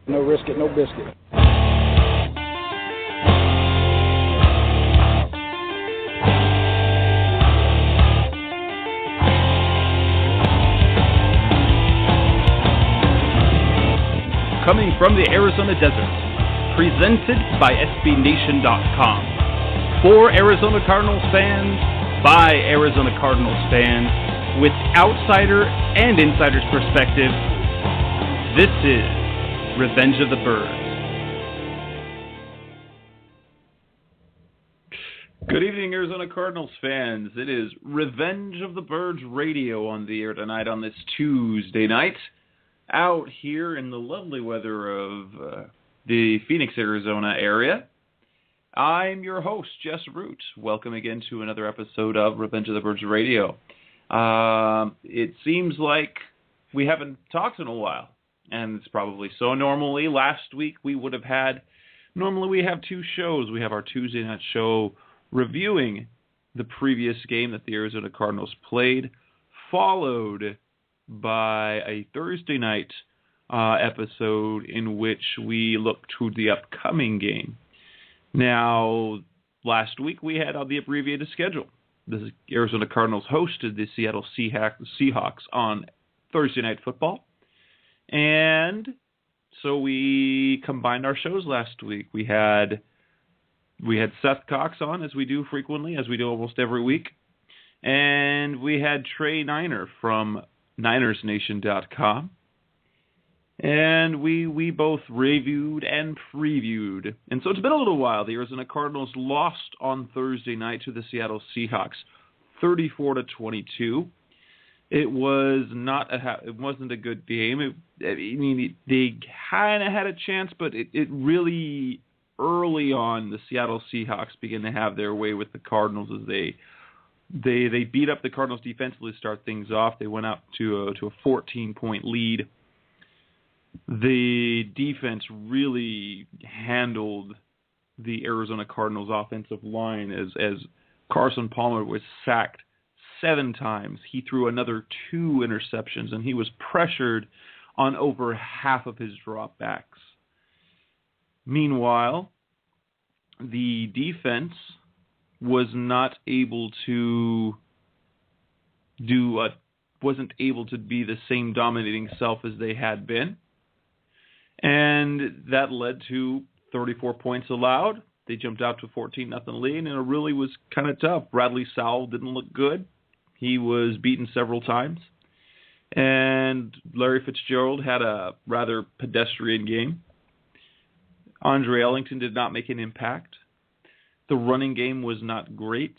No risk it, no biscuit. Coming from the Arizona desert, presented by SBNation.com. For Arizona Cardinals fans, by Arizona Cardinals fans, with outsider and insider's perspective, this is Revenge of the Birds. Good evening, Arizona Cardinals fans. It is Revenge of the Birds radio on the air tonight on this Tuesday night, out here in the lovely weather of the Phoenix, Arizona area. I'm your host, Jess Root. Welcome again to another episode of Revenge of the Birds radio. It seems like we haven't talked in a while, and it's probably so. Normally, last week we would have had, normally we have two shows. We have our Tuesday night show reviewing the previous game that the Arizona Cardinals played, followed by a Thursday night episode in which we look to the upcoming game. Now, last week we had the abbreviated schedule. The Arizona Cardinals hosted the Seattle Seahawks on Thursday Night Football. And so we combined our shows last week. We had Seth Cox on, as we do frequently, as we do almost every week. And we had Trey Niner from NinersNation.com. And we both reviewed and previewed. And so it's been a little while. The Arizona Cardinals lost on Thursday night to the Seattle Seahawks, 34-22. It wasn't a good game. They kind of had a chance, but it really, early on, the Seattle Seahawks began to have their way with the Cardinals as they beat up the Cardinals defensively to start things off. They went up to a 14-point lead. The defense really handled the Arizona Cardinals offensive line as Carson Palmer was sacked 7 times. He threw another 2 interceptions, and he was pressured on over half of his dropbacks. Meanwhile, the defense was not able to wasn't able to be the same dominating self as they had been. And that led to 34 points allowed. They jumped out to a 14-0 lead, and it really was kind of tough. Bradley Sowell didn't look good. He was beaten several times. And Larry Fitzgerald had a rather pedestrian game. Andre Ellington did not make an impact. The running game was not great.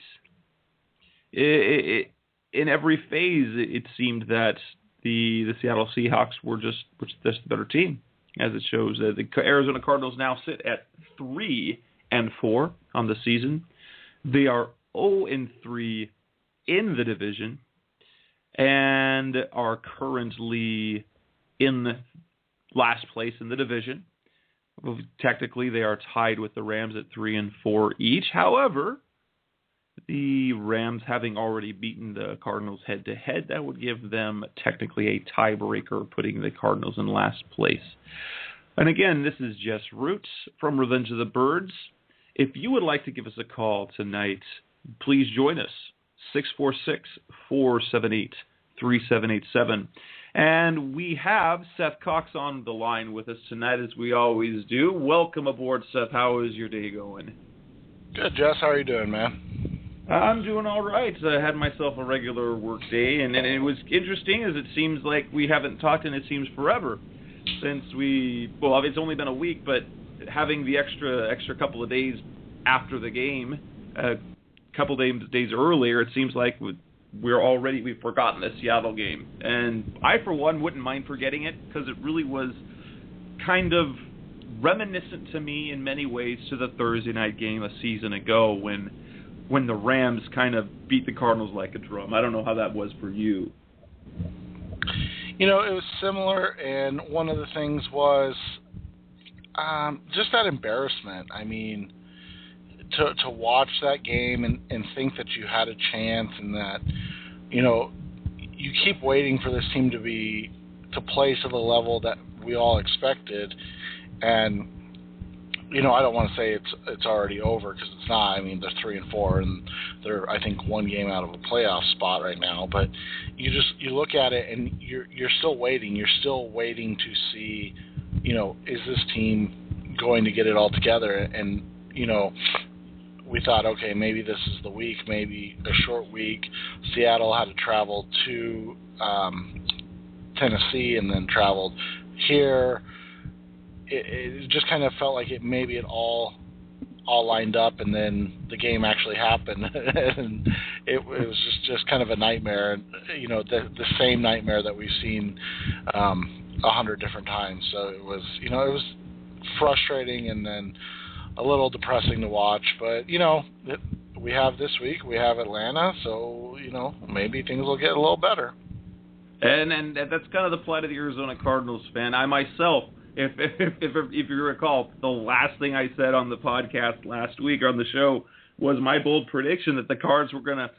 In every phase, it seemed that the Seattle Seahawks were just the better team. As it shows, the Arizona Cardinals now sit at 3-4 on the season. They are 0-3 in the division and are currently in last place in the division. Technically, they are tied with the Rams at 3-4 each. However, the Rams having already beaten the Cardinals head-to-head, that would give them technically a tiebreaker, putting the Cardinals in last place. And again, this is Jess Roots from Revenge of the Birds. If you would like to give us a call tonight, please join us, 646-478-3787. And we have Seth Cox on the line with us tonight, as we always do. Welcome aboard, Seth. How is your day going? Good, Jess. How are you doing, man? I'm doing all right. I had myself a regular work day, and it was interesting, as it seems like we haven't talked in, it seems, forever since it's only been a week, but having the extra couple of days after the game, a couple days earlier, it seems like we've forgotten the Seattle game. And I, for one, wouldn't mind forgetting it, because it really was kind of reminiscent to me in many ways to the Thursday night game a season ago when the Rams kind of beat the Cardinals like a drum. I don't know how that was for you. It was similar, and one of the things was just that embarrassment. I mean, to watch that game and think that you had a chance and that, you keep waiting for this team to play to the level that we all expected, And I don't want to say it's already over, because it's not. I mean, they're 3-4, and they're, I think, one game out of a playoff spot right now. But you look at it, and you're still waiting. You're still waiting to see, is this team going to get it all together? And we thought, okay, maybe this is the week, maybe a short week. Seattle had to travel to Tennessee and then traveled here. It just kind of felt like maybe it all lined up, and then the game actually happened, and it was just kind of a nightmare, the same nightmare that we've seen 100 different times. So it was frustrating and then a little depressing to watch. But we have this week, we have Atlanta, so maybe things will get a little better. And that's kind of the plight of the Arizona Cardinals fan. I myself, if you recall, the last thing I said on the podcast last week, or on the show, was my bold prediction that the Cards were going to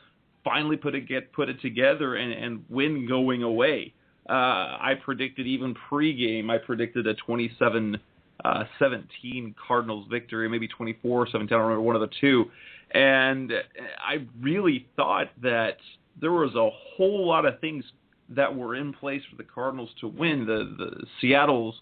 finally put it together and win going away. I predicted, even pregame, I predicted a 27-17 Cardinals victory, maybe 24-17, I don't remember, one of the two. And I really thought that there was a whole lot of things that were in place for the Cardinals to win. Seattle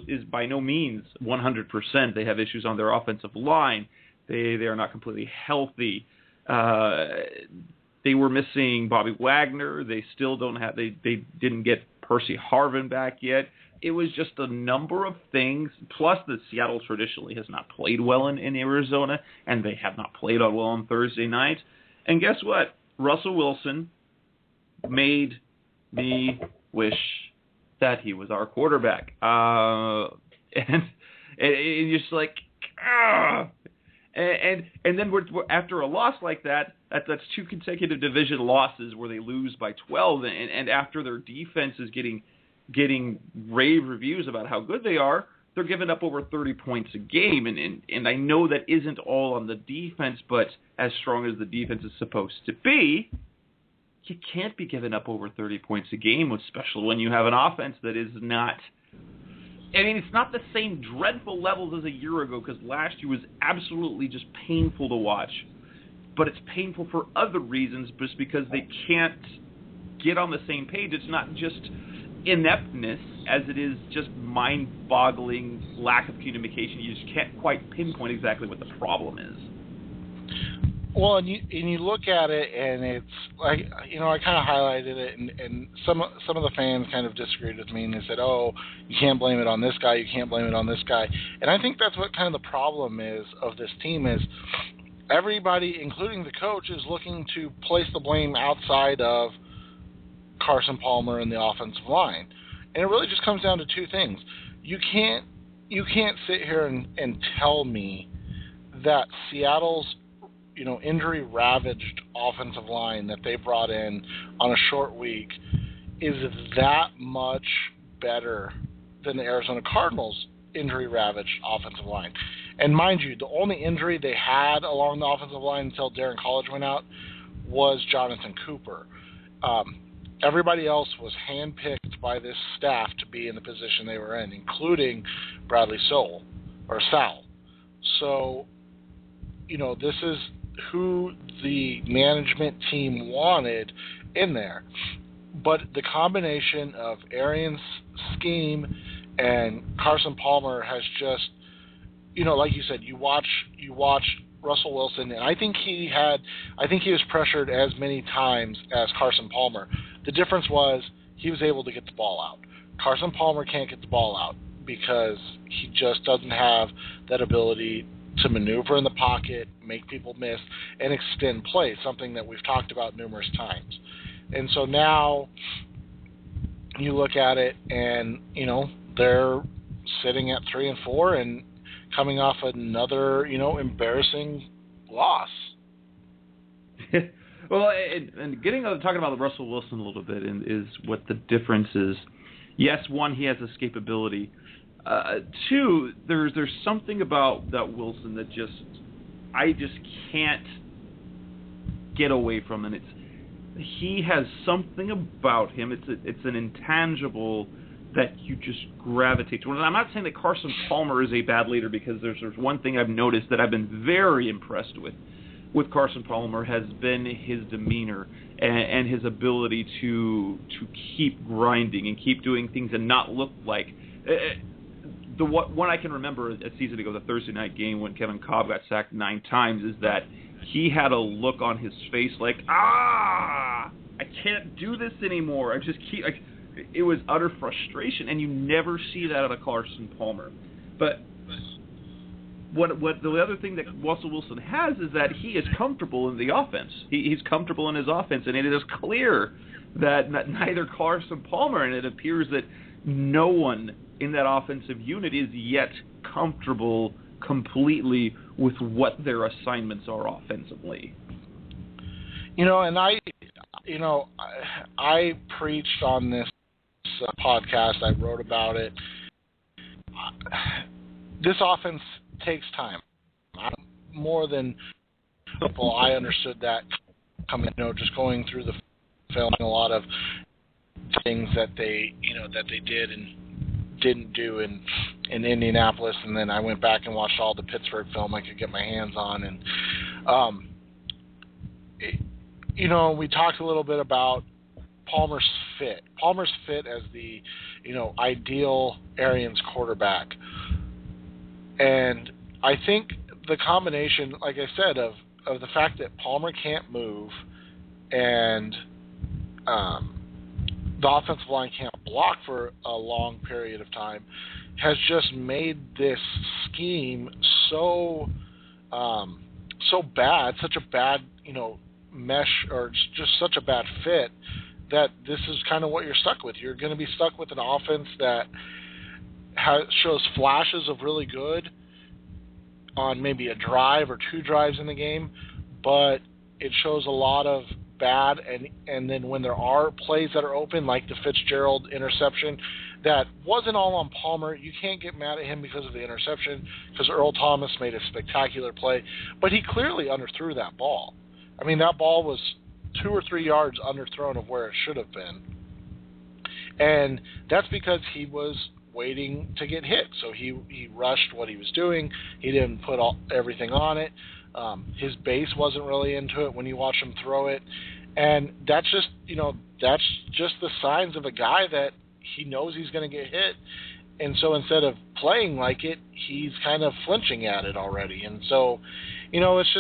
is by no means 100%. They have issues on their offensive line. They are not completely healthy. They were missing Bobby Wagner. They still don't have. They didn't get Percy Harvin back yet. It was just a number of things. Plus, that Seattle traditionally has not played well in Arizona, and they have not played well on Thursday night. And guess what? Russell Wilson made me wish that he was our quarterback. And you're just like, ah. And then we're after a loss like that's two consecutive division losses where they lose by 12, and after their defense is getting rave reviews about how good they are, they're giving up over 30 points a game. And I know that isn't all on the defense, but as strong as the defense is supposed to be, you can't be giving up over 30 points a game, especially when you have an offense that is not... I mean, it's not the same dreadful levels as a year ago, because last year was absolutely just painful to watch. But it's painful for other reasons, just because they can't get on the same page. It's not just ineptness, as it is just mind-boggling lack of communication. You just can't quite pinpoint exactly what the problem is. Well, and you look at it, and it's like, I kind of highlighted it, and some of the fans kind of disagreed with me, and they said, "Oh, you can't blame it on this guy, you can't blame it on this guy." And I think that's what kind of the problem is of this team is everybody, including the coach, is looking to place the blame outside of Carson Palmer and the offensive line, and it really just comes down to two things. You can't sit here and tell me that Seattle's injury-ravaged offensive line that they brought in on a short week is that much better than the Arizona Cardinals' injury-ravaged offensive line. And mind you, the only injury they had along the offensive line until Darren College went out was Jonathan Cooper. Everybody else was handpicked by this staff to be in the position they were in, including Bradley Sowell, or Sal. So, this is who the management team wanted in there. But the combination of Arians' scheme and Carson Palmer has just, like you said, you watch Russell Wilson, and I think he was pressured as many times as Carson Palmer. The difference was he was able to get the ball out. Carson Palmer can't get the ball out because he just doesn't have that ability to maneuver in the pocket, make people miss, and extend play, something that we've talked about numerous times. And so now you look at it, and, they're sitting at 3-4 and coming off another, embarrassing loss. Well, and talking about Russell Wilson a little bit is what the difference is. Yes, one, he has escapability. Two, there's something about that Wilson that I just can't get away from, and he has something about him. It's an intangible that you just gravitate to. And I'm not saying that Carson Palmer is a bad leader, because there's one thing I've noticed that I've been very impressed with Carson Palmer has been his demeanor and his ability to keep grinding and keep doing things and not look like the one I can remember a season ago, the Thursday night game when Kevin Cobb got sacked 9 times, is that he had a look on his face like, I can't do this anymore. I just keep. It was utter frustration, and you never see that out of Carson Palmer. But what the other thing that Russell Wilson has is that he is comfortable in the offense. He's comfortable in his offense, and it is clear that neither Carson Palmer, and it appears that no one in that offensive unit is yet comfortable completely with what their assignments are offensively. And I preached on this podcast. I wrote about it. This offense takes time. More than people, I understood that coming. Just going through the film, a lot of things that they did and didn't do in Indianapolis, and then I went back and watched all the Pittsburgh film I could get my hands on, and we talked a little bit about Palmer's fit as the ideal Arians quarterback, and I think the combination, like I said, of the fact that Palmer can't move and the offensive line can't block for a long period of time has just made this scheme so bad, such a bad, mesh, or just such a bad fit, that this is kind of what you're stuck with. You're going to be stuck with an offense that shows flashes of really good on maybe a drive or 2 drives in the game, but it shows a lot of bad, and then when there are plays that are open, like the Fitzgerald interception, that wasn't all on Palmer. You can't get mad at him because of the interception, because Earl Thomas made a spectacular play, but he clearly underthrew that ball. I mean, that ball was 2 or 3 yards underthrown of where it should have been, and that's because he was waiting to get hit. So he rushed what he was doing. He didn't put everything on it. His base wasn't really into it when you watch him throw it, and that's just the signs of a guy that he knows he's going to get hit, and so instead of playing like it, he's kind of flinching at it already, and so it's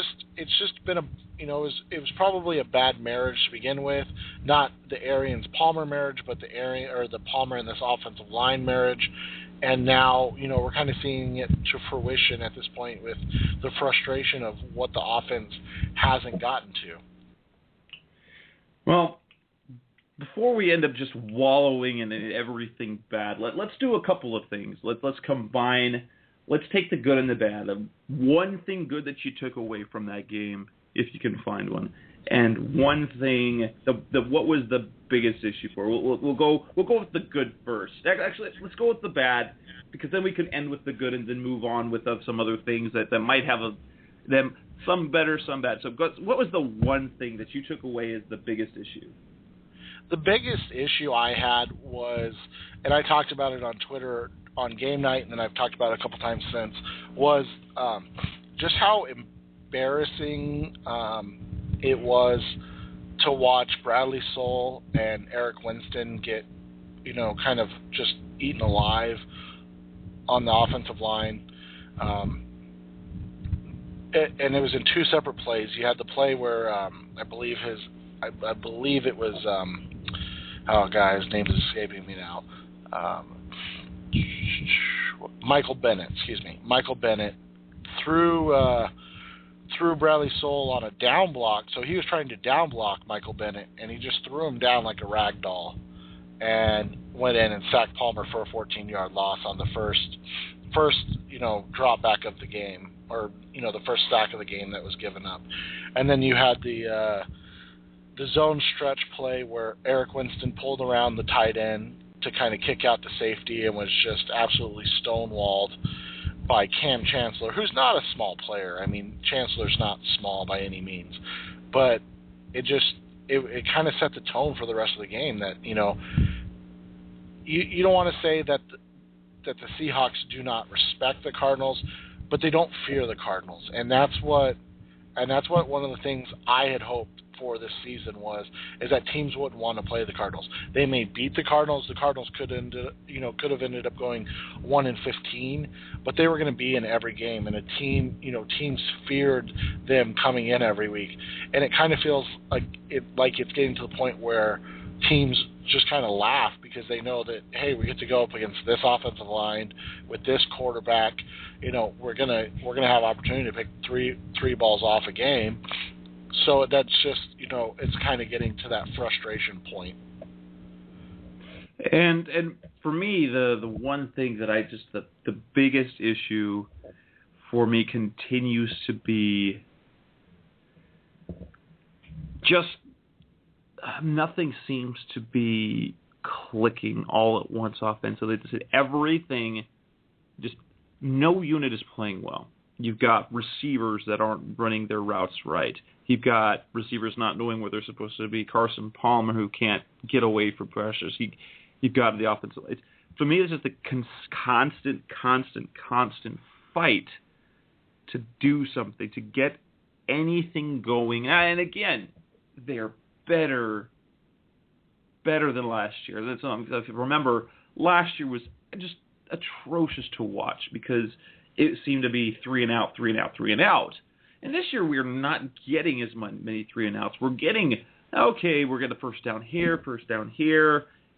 just been it was probably a bad marriage to begin with, not the Arians Palmer marriage, but the Palmer and this offensive line marriage. And now, we're kind of seeing it to fruition at this point with the frustration of what the offense hasn't gotten to. Well, before we end up just wallowing in everything bad, let's do a couple of things. Let's combine. Let's take the good and the bad. One thing good that you took away from that game, if you can find one, and one thing. What was the biggest issue for? We'll go with the good first. Actually, let's go with the bad, because then we can end with the good and then move on with some other things that might have them some better, some bad. So, what was the one thing that you took away as the biggest issue? The biggest issue I had was, and I talked about it on Twitter on game night, and then I've talked about it a couple times since, was just how embarrassing it was to watch Bradley Soule and Eric Winston get, kind of just eaten alive on the offensive line. And it was in 2 separate plays. You had the play where I believe it was his name is escaping me now. Michael Bennett threw Bradley Soule on a down block. So he was trying to down block Michael Bennett, and he just threw him down like a rag doll and went in and sacked Palmer for a 14-yard loss on the first drop back of the game, or the first sack of the game that was given up. And then you had the zone stretch play where Eric Winston pulled around the tight end to kind of kick out the safety and was just absolutely stonewalled by Cam Chancellor, who's not a small player. I mean, Chancellor's not small by any means, but it kind of set the tone for the rest of the game that, you don't want to say that the Seahawks do not respect the Cardinals, but they don't fear the Cardinals, and that's what one of the things I had hoped for this season is that teams wouldn't want to play the Cardinals. They may beat the Cardinals. The Cardinals could have ended up going 1-15, but they were going to be in every game, and teams feared them coming in every week, and it kind of feels like it's getting to the point where teams just kind of laugh because they know that, hey, we get to go up against this offensive line with this quarterback. We're gonna have opportunity to pick three balls off a game. So that's just, it's kind of getting to that frustration point. And for me, the one thing that the biggest issue for me continues to be just nothing seems to be clicking all at once offensively. Everything, just no unit is playing well. You've got receivers that aren't running their routes right. You've got receivers not knowing where they're supposed to be. Carson Palmer, who can't get away from pressures. You've got the offensive. For me, it's just a constant fight to do something, to get anything going. And again, they're better than last year. If you remember, last year was just atrocious to watch because it seemed to be 3 and out. And this year we're not getting as many 3 and outs. We're getting the first down here,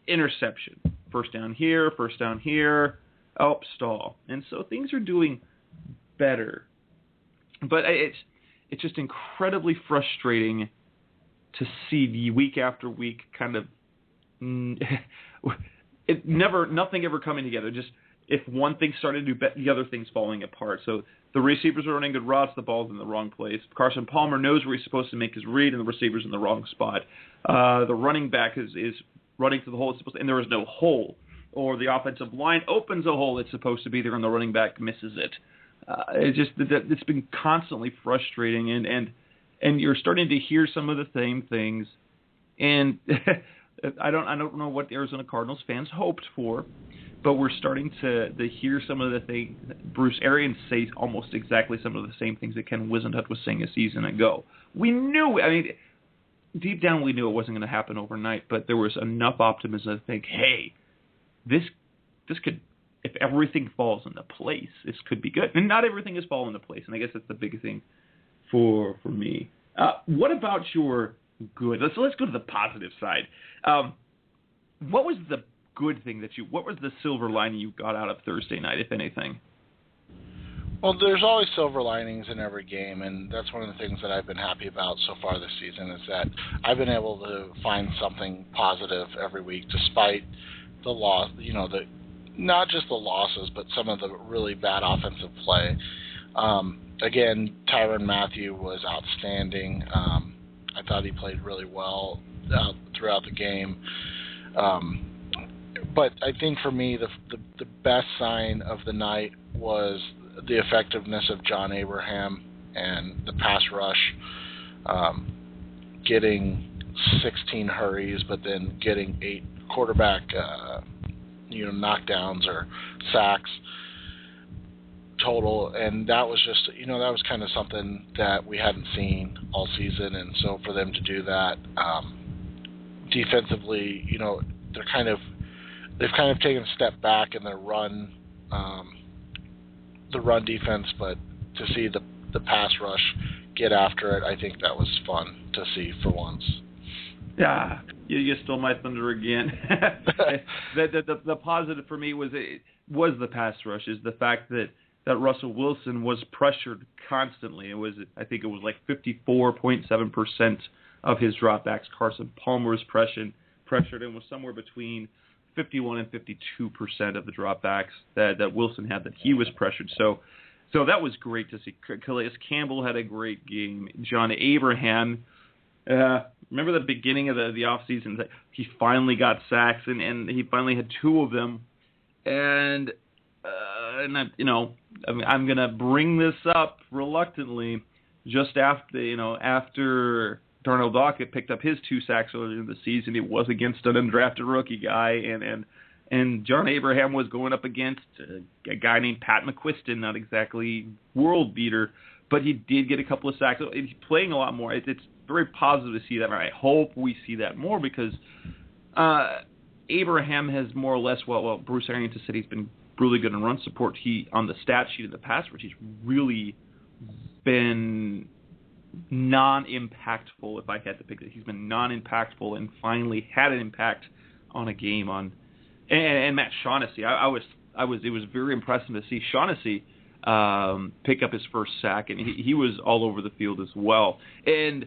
interception. First down here, stall. And so things are doing better. But it's just incredibly frustrating to see the week after week kind of nothing ever coming together. Just if one thing started to do the other thing's falling apart. So the receivers are running good routes, the ball's in the wrong place. Carson Palmer knows where he's supposed to make his read, and the receiver's in the wrong spot. The running back is running to the hole it's supposed to, and there is no hole. Or the offensive line opens a hole it's supposed to be there, and the running back misses it. It's been constantly frustrating, and you're starting to hear some of the same things. And I don't know what the Arizona Cardinals fans hoped for, but we're starting to hear some of the things. Bruce Arians says almost exactly some of the same things that Ken Wisenhunt was saying a season ago. We knew, deep down we knew it wasn't going to happen overnight, but there was enough optimism to think, hey, this could, if everything falls into place, this could be good. And not everything has fallen into place, and I guess that's the big thing for me. What about your good? Let's go to the positive side. What was the good thing what was the silver lining you got out of Thursday night, if anything? Well, there's always silver linings in every game, and that's one of the things that I've been happy about so far this season is that I've been able to find something positive every week despite the loss, not just the losses, but some of the really bad offensive play. Again, Tyrann Mathieu was outstanding. I thought he played really well throughout the game. But I think for me, the best sign of the night was the effectiveness of John Abraham and the pass rush, getting 16 hurries, but then getting 8 quarterback knockdowns or sacks total, and that was just that was kind of something that we hadn't seen all season, and so for them to do that defensively, they've kind of taken a step back in their run defense, but to see the pass rush get after it, I think that was fun to see for once. Yeah, you stole my thunder again. The positive for me was the pass rush, is the fact that Russell Wilson was pressured constantly. I think it was like 54.7% of his dropbacks. Carson Palmer was pressured and was somewhere between 51 and 52% of the dropbacks that Wilson had that he was pressured. So that was great to see. Calais Campbell had a great game. John Abraham, remember the beginning of the offseason, he finally got sacks, and he finally had 2 of them. And I'm going to bring this up reluctantly just after Darnell Dockett picked up his 2 sacks earlier in the season. It was against an undrafted rookie guy, and And John Abraham was going up against a guy named Pat McQuiston, not exactly world beater, but he did get a couple of sacks. He's playing a lot more. It's very positive to see that. I hope we see that more because Abraham has more or less, well, Bruce Arians has said he's been really good in run support. He, on the stat sheet in the past, which he's really been non-impactful, if I had to pick it. He's been non-impactful and finally had an impact on a game and Matt Shaughnessy. It was very impressive to see Shaughnessy pick up his first sack, and he was all over the field as well. And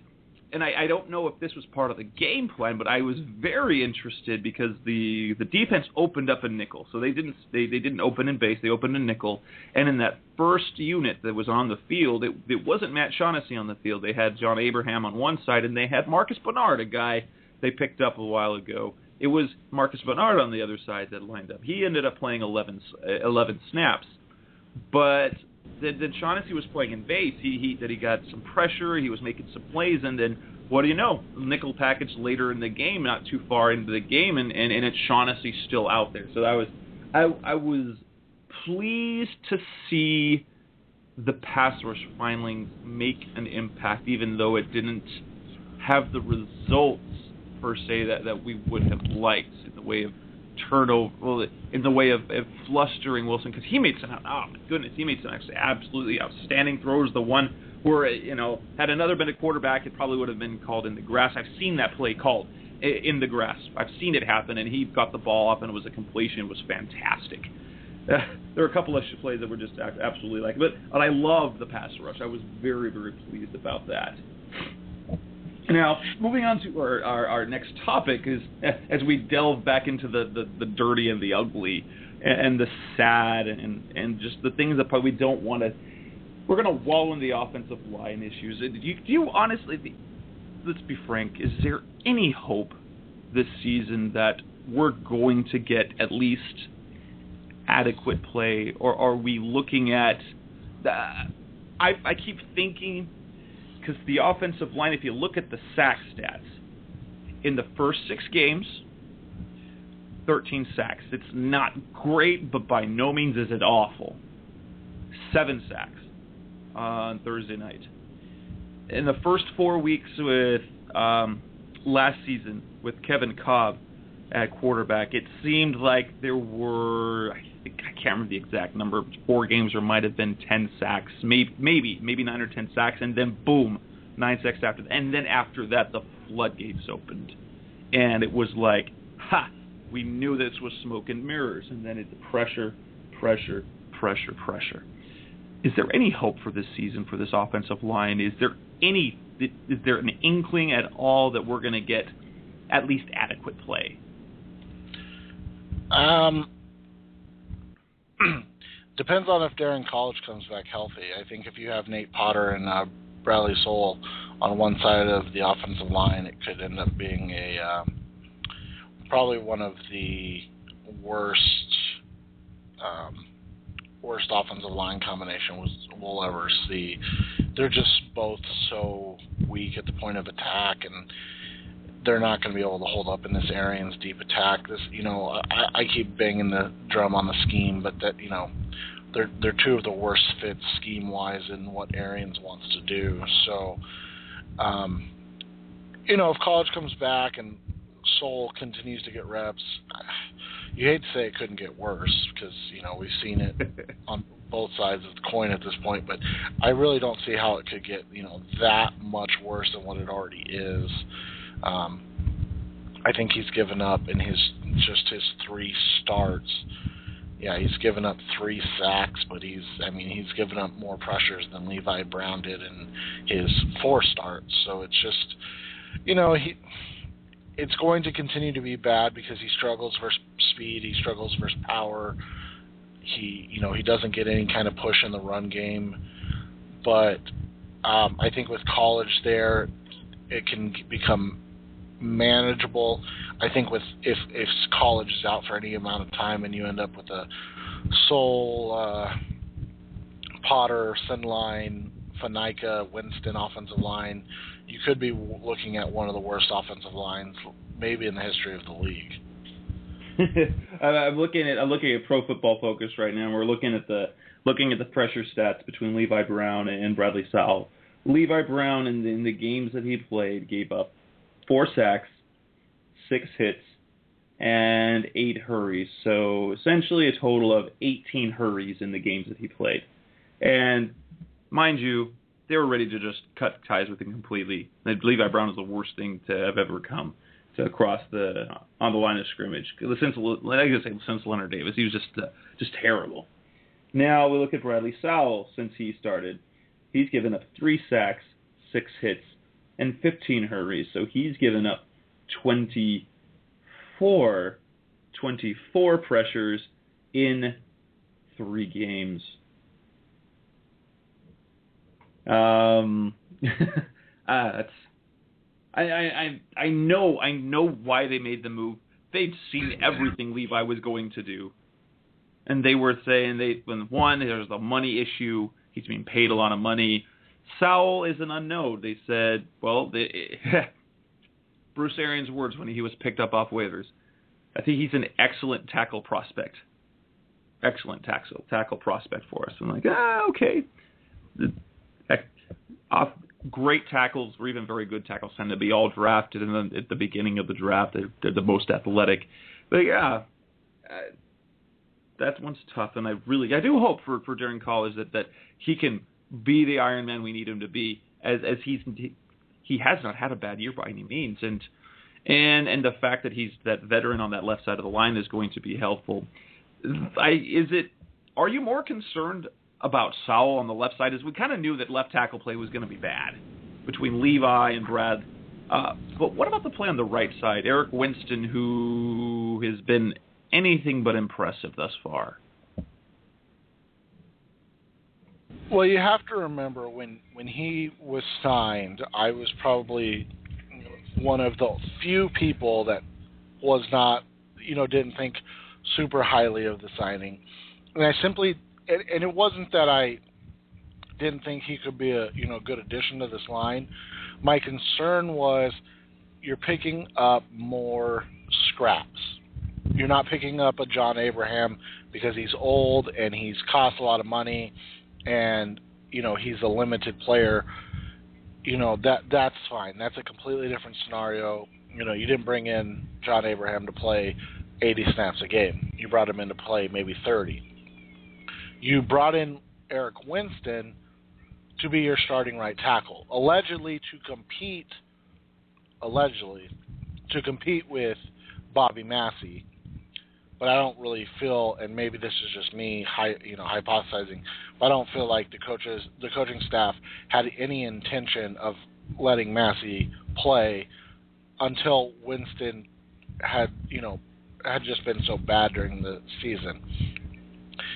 I don't know if this was part of the game plan, but I was very interested because the defense opened up a nickel. So they didn't open in base, they opened in nickel. And in that first unit that was on the field, it wasn't Matt Shaughnessy on the field. They had John Abraham on one side, and they had Marcus Bernard, a guy they picked up a while ago. It was Marcus Bernard on the other side that lined up. He ended up playing 11 snaps. But then Shaughnessy was playing in base. He got some pressure. He was making some plays, and then what do you know? Nickel package later in the game, not too far into the game, and it's Shaughnessy still out there. So I was pleased to see the pass rush finally make an impact, even though it didn't have the results per se that we would have liked in the way of turnover, well, in the way of flustering Wilson, because he made some, he made some actually absolutely outstanding throws. The one where, had another been a quarterback, it probably would have been called in the grass. I've seen that play called in the grass. I've seen it happen, and he got the ball up, and it was a completion. It was fantastic. There were a couple of plays that were just absolutely but I loved the pass rush. I was very, very pleased about that. Now, moving on to our next topic is as we delve back into the dirty and the ugly and the sad and just the things that probably we don't want to. We're going to wallow in the offensive line issues. Do you honestly, let's be frank, is there any hope this season that we're going to get at least adequate play, or are we looking at I keep thinking, because the offensive line, if you look at the sack stats, in the first 6 games, 13 sacks. It's not great, but by no means is it awful. 7 sacks on Thursday night. In the first 4 weeks with last season with Kevin Cobb at quarterback, it seemed like there were, I can't remember the exact number, 4 games or might have been 10 sacks, maybe 9 or 10 sacks, and then boom, 9 sacks after that. And then after that, the floodgates opened. And it was like, we knew this was smoke and mirrors. And then it's pressure. Is there any hope for this season for this offensive line? Is there an inkling at all that we're going to get at least adequate play? Depends on if Darren College comes back healthy. I think if you have Nate Potter and Bradley Soul on one side of the offensive line, it could end up being probably one of the worst offensive line combination we'll ever see. They're just both so weak at the point of attack, and they're not going to be able to hold up in this Arians deep attack. This, I keep banging the drum on the scheme, but that, they're two of the worst fits scheme-wise in what Arians wants to do. So, if College comes back and Soul continues to get reps, you hate to say it couldn't get worse because, we've seen it on both sides of the coin at this point, but I really don't see how it could get, that much worse than what it already is. I think he's given up in his 3 starts. Yeah, he's given up 3 sacks, but he's given up more pressures than Levi Brown did in his 4 starts. So it's just, it's going to continue to be bad because he struggles versus speed, he struggles versus power. He doesn't get any kind of push in the run game. But I think with College there, it can become manageable. I think if College is out for any amount of time and you end up with a Soul, Potter, Sinline, Fanica, Winston offensive line, you could be looking at one of the worst offensive lines maybe in the history of the league. I'm looking at Pro Football Focus right now. We're looking at the pressure stats between Levi Brown and Bradley Sowell. Levi Brown in the games that he played gave up 4 sacks, 6 hits, and 8 hurries. So essentially a total of 18 hurries in the games that he played. And mind you, they were ready to just cut ties with him completely. Levi Brown is the worst thing to have ever come to cross on the line of scrimmage. Since Leonard Davis, he was just terrible. Now we look at Bradley Sowell since he started. He's given up 3 sacks, 6 hits, and 15 hurries. So he's given up 24 pressures in 3 games. That's I know why they made the move. They'd seen everything Levi was going to do, and they were saying there's the money issue. He's being paid a lot of money. Sowell is an unknown. They said, Bruce Arians' words when he was picked up off waivers. I think he's an excellent tackle prospect. Excellent tackle prospect for us. I'm like, okay. Great tackles, or even very good tackles, tend to be all drafted at the beginning of the draft. They're the most athletic. But yeah, that one's tough, and I do hope for Darren College that he can be the Iron Man we need him to be, as he has not had a bad year by any means, and the fact that he's that veteran on that left side of the line is going to be helpful. Are you more concerned about Sowell on the left side? As we kind of knew that left tackle play was going to be bad between Levi and Brad. But what about the play on the right side? Eric Winston, who has been anything but impressive thus far. Well, you have to remember when he was signed, I was probably one of the few people that was not, didn't think super highly of the signing. And I simply, and it wasn't that I didn't think he could be a good addition to this line. My concern was you're picking up more scraps. You're not picking up a John Abraham because he's old and he's cost a lot of money and he's a limited player. That's fine. That's a completely different scenario. You didn't bring in John Abraham to play 80 snaps a game. You brought him in to play maybe 30. You brought in Eric Winston to be your starting right tackle, allegedly to compete with Bobby Massey. But I don't really feel, and maybe this is just me, hypothesizing, but I don't feel like the coaching staff had any intention of letting Massey play until Winston had just been so bad during the season.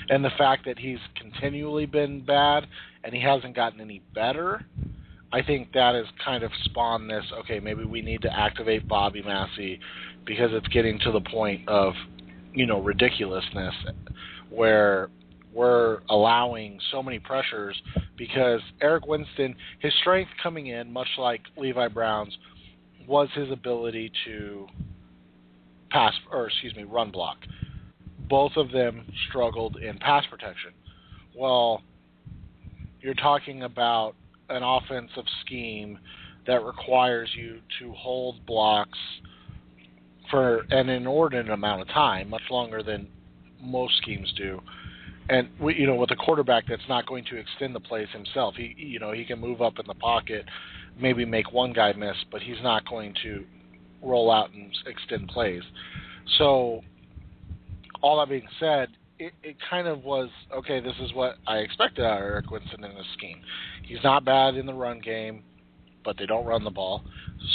And the fact that he's continually been bad and he hasn't gotten any better, I think that has kind of spawned this, okay, maybe we need to activate Bobby Massey because it's getting to the point of, ridiculousness where we're allowing so many pressures because Eric Winston, his strength coming in, much like Levi Brown's, was his ability to run block. Both of them struggled in pass protection. Well, you're talking about an offensive scheme that requires you to hold blocks for an inordinate amount of time, much longer than most schemes do. And with a quarterback that's not going to extend the plays himself, he can move up in the pocket, maybe make one guy miss, but he's not going to roll out and extend plays. So, all that being said, it kind of was, okay, this is what I expected out of Eric Winston in this scheme. He's not bad in the run game, but they don't run the ball.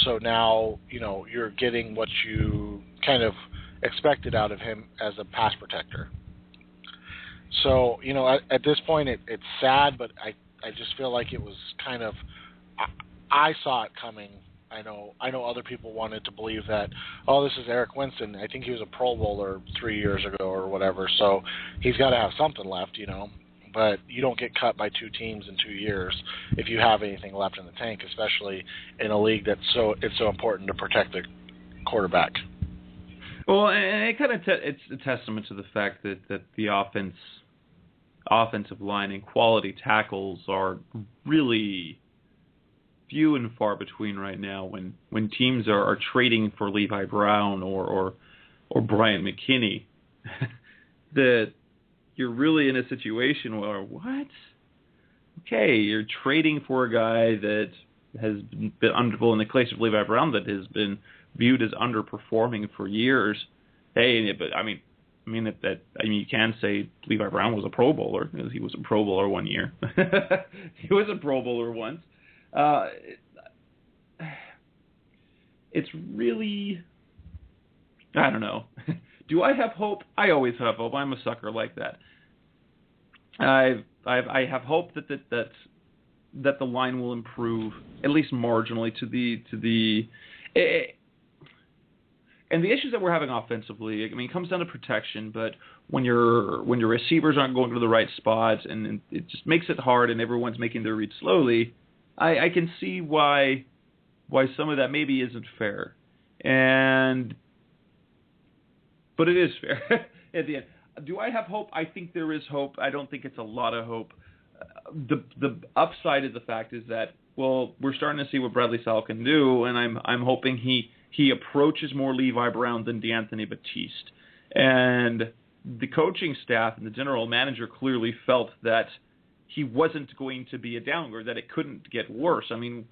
So now, you're getting what you kind of expected out of him as a pass protector. So, at this point, it's sad, but I just feel like it was kind of, I saw it coming. I know other people wanted to believe that, this is Eric Winston. I think he was a Pro Bowler 3 years ago or whatever, so he's got to have something left, But you don't get cut by 2 teams in 2 years if you have anything left in the tank, especially in a league it's so important to protect the quarterback. Well, and it kind of it's a testament to the fact that the offensive line and quality tackles are really few and far between right now. When teams are trading for Levi Brown or Bryant McKinney, that you're really in a situation where what? Okay, you're trading for a guy that has been in the case of Levi Brown, that has been viewed as underperforming for years. Hey, but I mean you can say Levi Brown was a Pro Bowler. He was a Pro Bowler one year. He was a Pro Bowler once. It's really, I don't know. Do I have hope? I always have hope. I'm a sucker like that. I have hope that the line will improve at least marginally to the and the issues that we're having offensively. I mean, it comes down to protection, but when your receivers aren't going to the right spots, and it just makes it hard, and everyone's making their read slowly, I can see why some of that maybe isn't fair, but it is fair at the end. Do I have hope? I think there is hope. I don't think it's a lot of hope. The upside of the fact is that, well, we're starting to see what Bradley Sowell can do, and I'm hoping he approaches more Levi Brown than DeAnthony Batiste. And the coaching staff and the general manager clearly felt that he wasn't going to be a downgrade, that it couldn't get worse. I mean,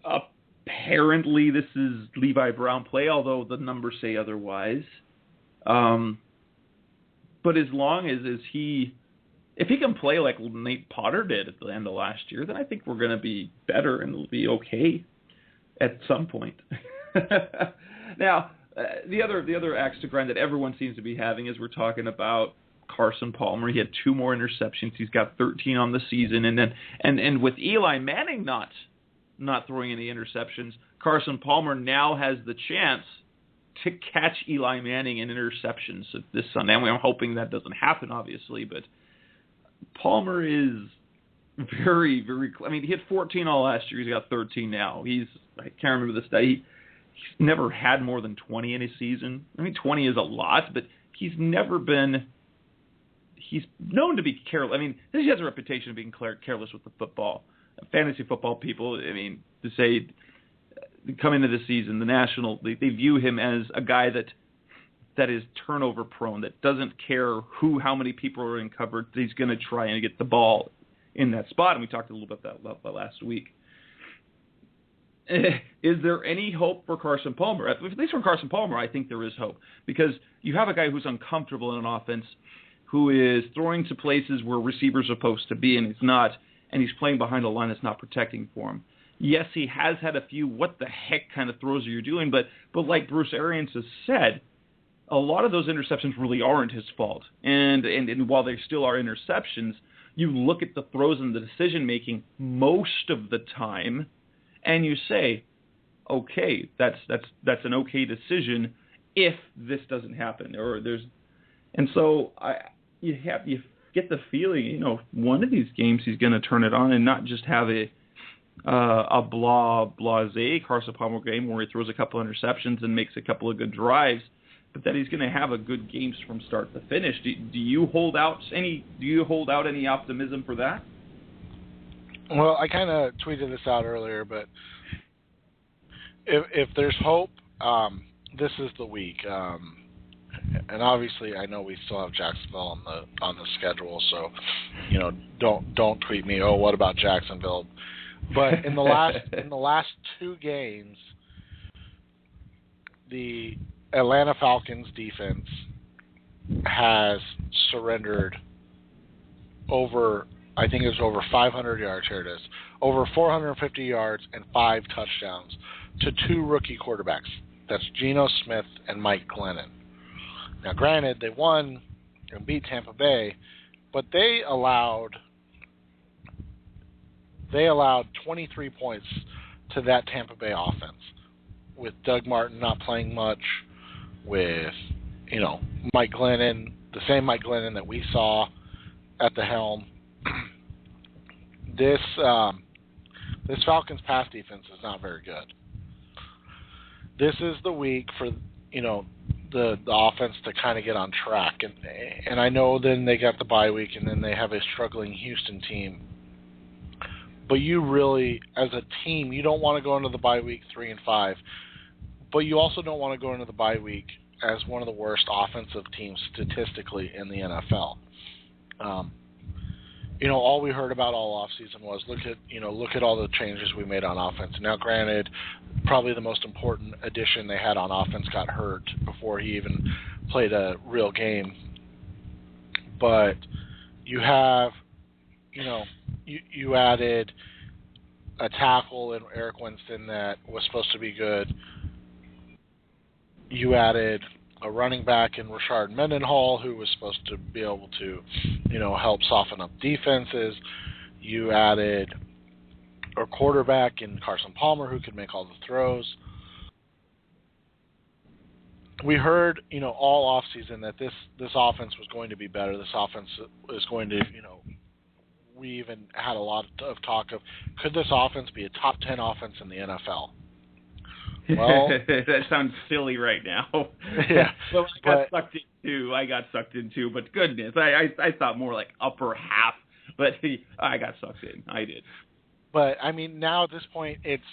apparently this is Levi Brown play, although the numbers say otherwise. But as long as if he can play like Nate Potter did at the end of last year, then I think we're going to be better and it'll be okay at some point. Now, the other axe to grind that everyone seems to be having is we're talking about Carson Palmer. He had 2 more interceptions. He's got 13 on the season, and with Eli Manning not throwing any interceptions, Carson Palmer now has the chance to catch Eli Manning in interceptions this Sunday. And I'm hoping that doesn't happen, obviously, but Palmer is very, very. I mean, he had 14 all last year. He's got 13 now. I can't remember the stat. He's never had more than 20 in his season. I mean, 20 is a lot, but he's never been. He's known to be careless. I mean, he has a reputation of being careless with the football. Fantasy football people, I mean, to say coming into the season, they view him as a guy that is turnover prone, that doesn't care how many people are in coverage. He's going to try and get the ball in that spot, and we talked a little bit about that last week. Is there any hope for Carson Palmer? At least for Carson Palmer, I think there is hope, because you have a guy who's uncomfortable in an offense, who is throwing to places where receivers are supposed to be, and he's not, and he's playing behind a line that's not protecting for him. Yes, he has had a few what the heck kind of throws are you doing, but like Bruce Arians has said, a lot of those interceptions really aren't his fault. And while they still are interceptions, you look at the throws and the decision-making most of the time, and you say, okay, that's an okay decision if this doesn't happen. You get the feeling, one of these games he's going to turn it on and not just have a blasé Carson Palmer game where he throws a couple interceptions and makes a couple of good drives, but that he's going to have a good games from start to finish. Do you hold out any optimism for that? Well, I kind of tweeted this out earlier, but if there's hope, this is the week. And obviously, I know we still have Jacksonville on the schedule, so don't tweet me. Oh, what about Jacksonville? But in the last 2 games, the Atlanta Falcons defense has surrendered over 500 yards. Here it is, over 450 yards and 5 touchdowns to 2 rookie quarterbacks. That's Geno Smith and Mike Glennon. Now, granted, they won and beat Tampa Bay, but they allowed 23 points to that Tampa Bay offense, with Doug Martin not playing much, with Mike Glennon, the same Mike Glennon that we saw at the helm. This Falcons pass defense is not very good. This is the week the offense to kind of get on track. And I know then they got the bye week, and then they have a struggling Houston team. But you really, as a team, you don't want to go into the bye week 3-5, but you also don't want to go into the bye week as one of the worst offensive teams statistically in the NFL. All we heard about all offseason was look at all the changes we made on offense. Now, granted, probably the most important addition they had on offense got hurt before he even played a real game. But you have, you added a tackle in Eric Winston that was supposed to be good. You added a running back in Rashard Mendenhall who was supposed to be able to, help soften up defenses. You added a quarterback in Carson Palmer who could make all the throws. We heard, all offseason that this offense was going to be better. This offense is going to, we even had a lot of talk of, could this offense be a top 10 offense in the NFL? Well, that sounds silly right now. Yeah. Well, I got sucked in too, but goodness, I thought more like upper half, but I got sucked in. I did. But I mean, now at this point, it's,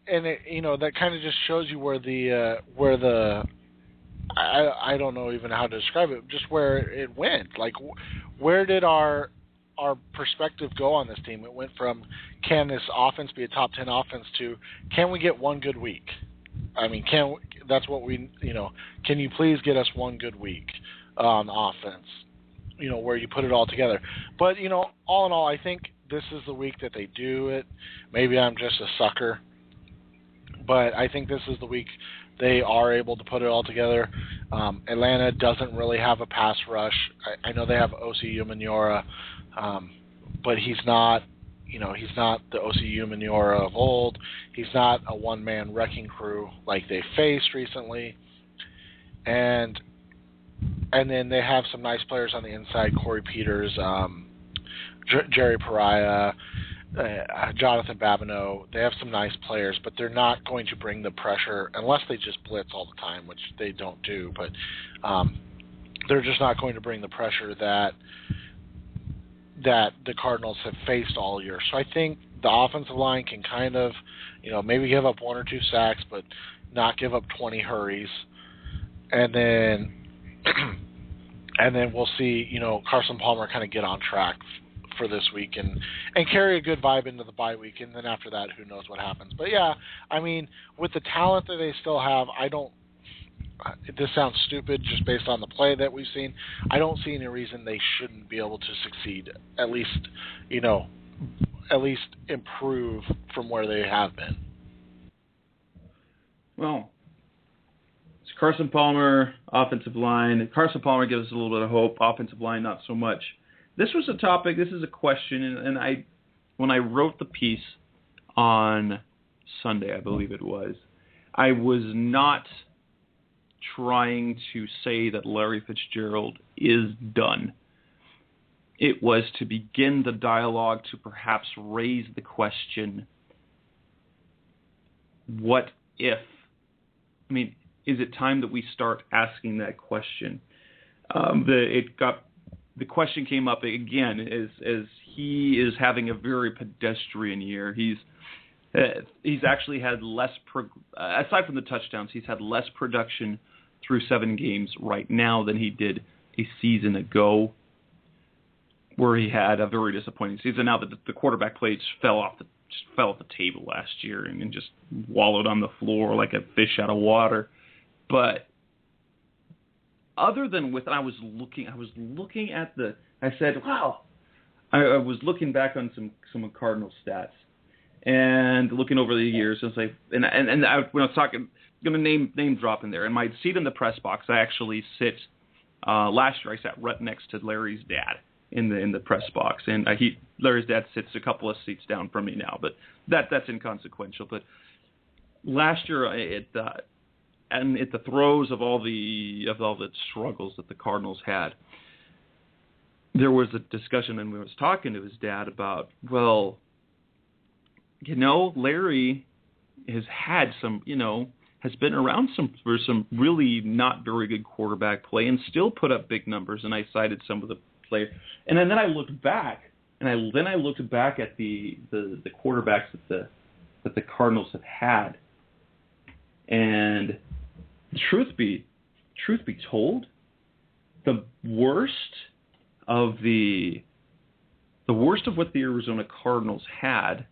and it, that kind of just shows you where the I don't know even how to describe it, just where it went. Like, where did our perspective go on this team? It went from, can this offense be a top 10 offense, to, can we get one good week? I mean, that's what we, can you please get us one good week on offense, where you put it all together. But, all in all, I think this is the week that they do it. Maybe I'm just a sucker, but I think this is the week they are able to put it all together. Atlanta doesn't really have a pass rush. I know they have O.C. Umenyiora, but he's not the O.C. Umenyiora of old. He's not a one-man wrecking crew like they faced recently. And then they have some nice players on the inside, Corey Peters, Jerry Pariah, Jonathan Babineau. They have some nice players, but they're not going to bring the pressure unless they just blitz all the time, which they don't do. But they're just not going to bring the pressure that the Cardinals have faced all year. So I think the offensive line can kind of, maybe give up 1 or 2 sacks, but not give up 20 hurries. And then we'll see, Carson Palmer kind of get on track for this week and carry a good vibe into the bye week. And then after that, who knows what happens. But yeah, I mean, with the talent that they still have, this sounds stupid just based on the play that we've seen. I don't see any reason they shouldn't be able to succeed, at least improve from where they have been. Well, it's Carson Palmer, offensive line. Carson Palmer gives us a little bit of hope. Offensive line, not so much. This was a topic, this is a question, and when I wrote the piece on Sunday, I believe it was, I was not trying to say that Larry Fitzgerald is done. It was to begin the dialogue to perhaps raise the question, what if? I mean, is it time that we start asking that question? The question came up again as he is having a very pedestrian year. He's actually had less, aside from the touchdowns, he's had less production through 7 games right now than he did a season ago, where he had a very disappointing season. Now that the quarterback play just fell off the table last year and just wallowed on the floor like a fish out of water. But other than I was looking at I said, wow. I was looking back on some Cardinal stats and looking over the years. And when I was talking, going to name drop in there. In my seat in the press box, I actually sit. Last year, I sat right next to Larry's dad in the press box, and Larry's dad sits a couple of seats down from me now, but that's inconsequential. But last year, at the throes of all the struggles that the Cardinals had, there was a discussion, and we was talking to his dad about, well, Larry has had has been around for some really not very good quarterback play and still put up big numbers. And I cited some of the players. And then I looked back, and I looked back at the quarterbacks that the Cardinals have had. And truth be told, the worst of what the Arizona Cardinals had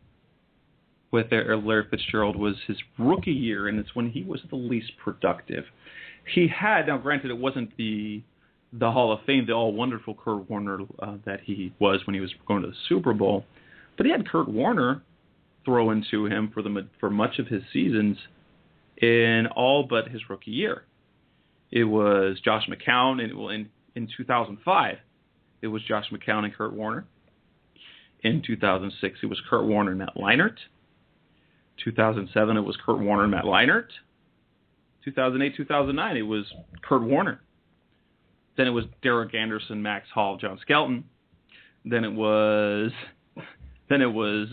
with their Larry Fitzgerald was his rookie year, and it's when he was the least productive. He had, now granted, it wasn't the Hall of Fame, the all-wonderful Kurt Warner that he was when he was going to the Super Bowl, but he had Kurt Warner throw into him for much of his seasons in all but his rookie year. It was Josh McCown in 2005. It was Josh McCown and Kurt Warner. In 2006, it was Kurt Warner and Matt Leinart. 2007, it was Kurt Warner and Matt Leinart. 2008, 2009, it was Kurt Warner. Then it was Derek Anderson, Max Hall, John Skelton. Then it was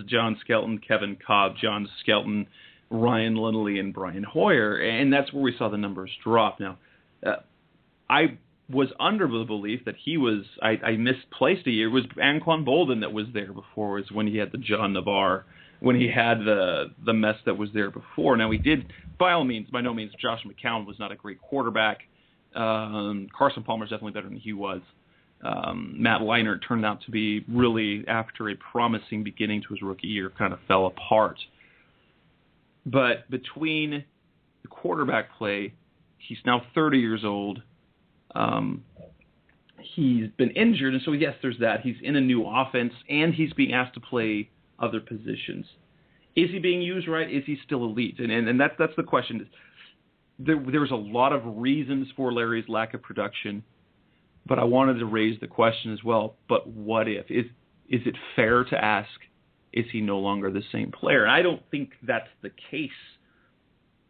John Skelton, Kevin Cobb, John Skelton, Ryan Lindley, and Brian Hoyer. And that's where we saw the numbers drop. Now, I was under the belief that I misplaced a year. It was Anquan Bolden that was there before, was when he had the John Navarre, when he had the mess that was there before. Now, he did, by no means, Josh McCown was not a great quarterback. Carson Palmer is definitely better than he was. Matt Leinart turned out to be really, after a promising beginning to his rookie year, kind of fell apart. But between the quarterback play, he's now 30 years old. He's been injured, and so yes, there's that. He's in a new offense, and he's being asked to play other positions. Is he being used right? Is he still elite? And that's the question. There's a lot of reasons for Larry's lack of production, but I wanted to raise the question as well. But what if? Is it fair to ask, is he no longer the same player? And I don't think that's the case,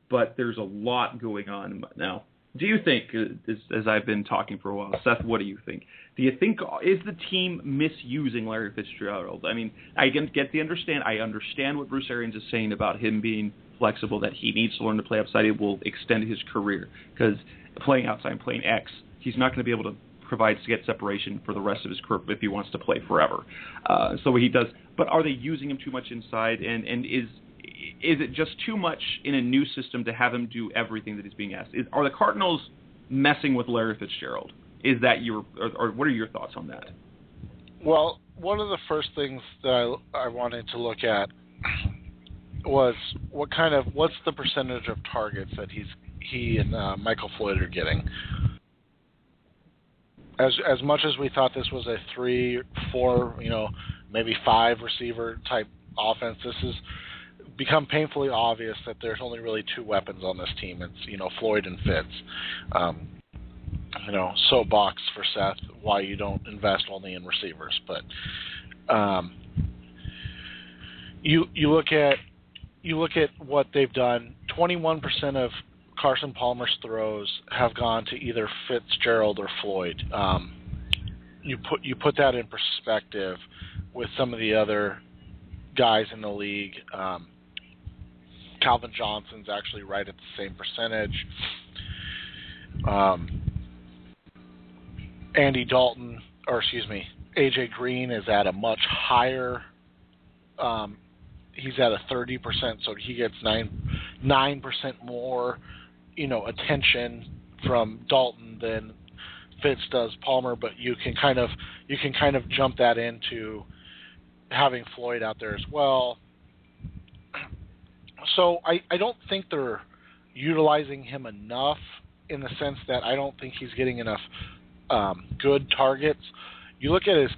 but there's a lot going on now. Do you think, as I've been talking for a while, Seth, what do you think? Do you think, is the team misusing Larry Fitzgerald? I mean, I understand what Bruce Arians is saying about him being flexible, that he needs to learn to play outside. It will extend his career, because playing outside and playing X, he's not going to be able to provide separation for the rest of his career if he wants to play forever. So he does. But are they using him too much inside? And is it just too much in a new system to have him do everything that he's being asked? Are the Cardinals messing with Larry Fitzgerald? Is that or what are your thoughts on that? Well, one of the first things that I wanted to look at was what's the percentage of targets that he and Michael Floyd are getting. As much as we thought this was a 3, 4, maybe 5 receiver type offense, this has become painfully obvious that there's only really 2 weapons on this team. It's Floyd and Fitz. Soapbox for Seth, why you don't invest only in receivers. But you look at what they've done. 21% of Carson Palmer's throws have gone to either Fitzgerald or Floyd. You put that in perspective with some of the other guys in the league. Calvin Johnson's actually right at the same percentage. AJ Green is at a much higher. He's at a 30%, so he gets 9% more, attention from Dalton than Fitz does Palmer. But you can kind of jump that into having Floyd out there as well. So I don't think they're utilizing him enough, in the sense that I don't think he's getting enough good targets. You look at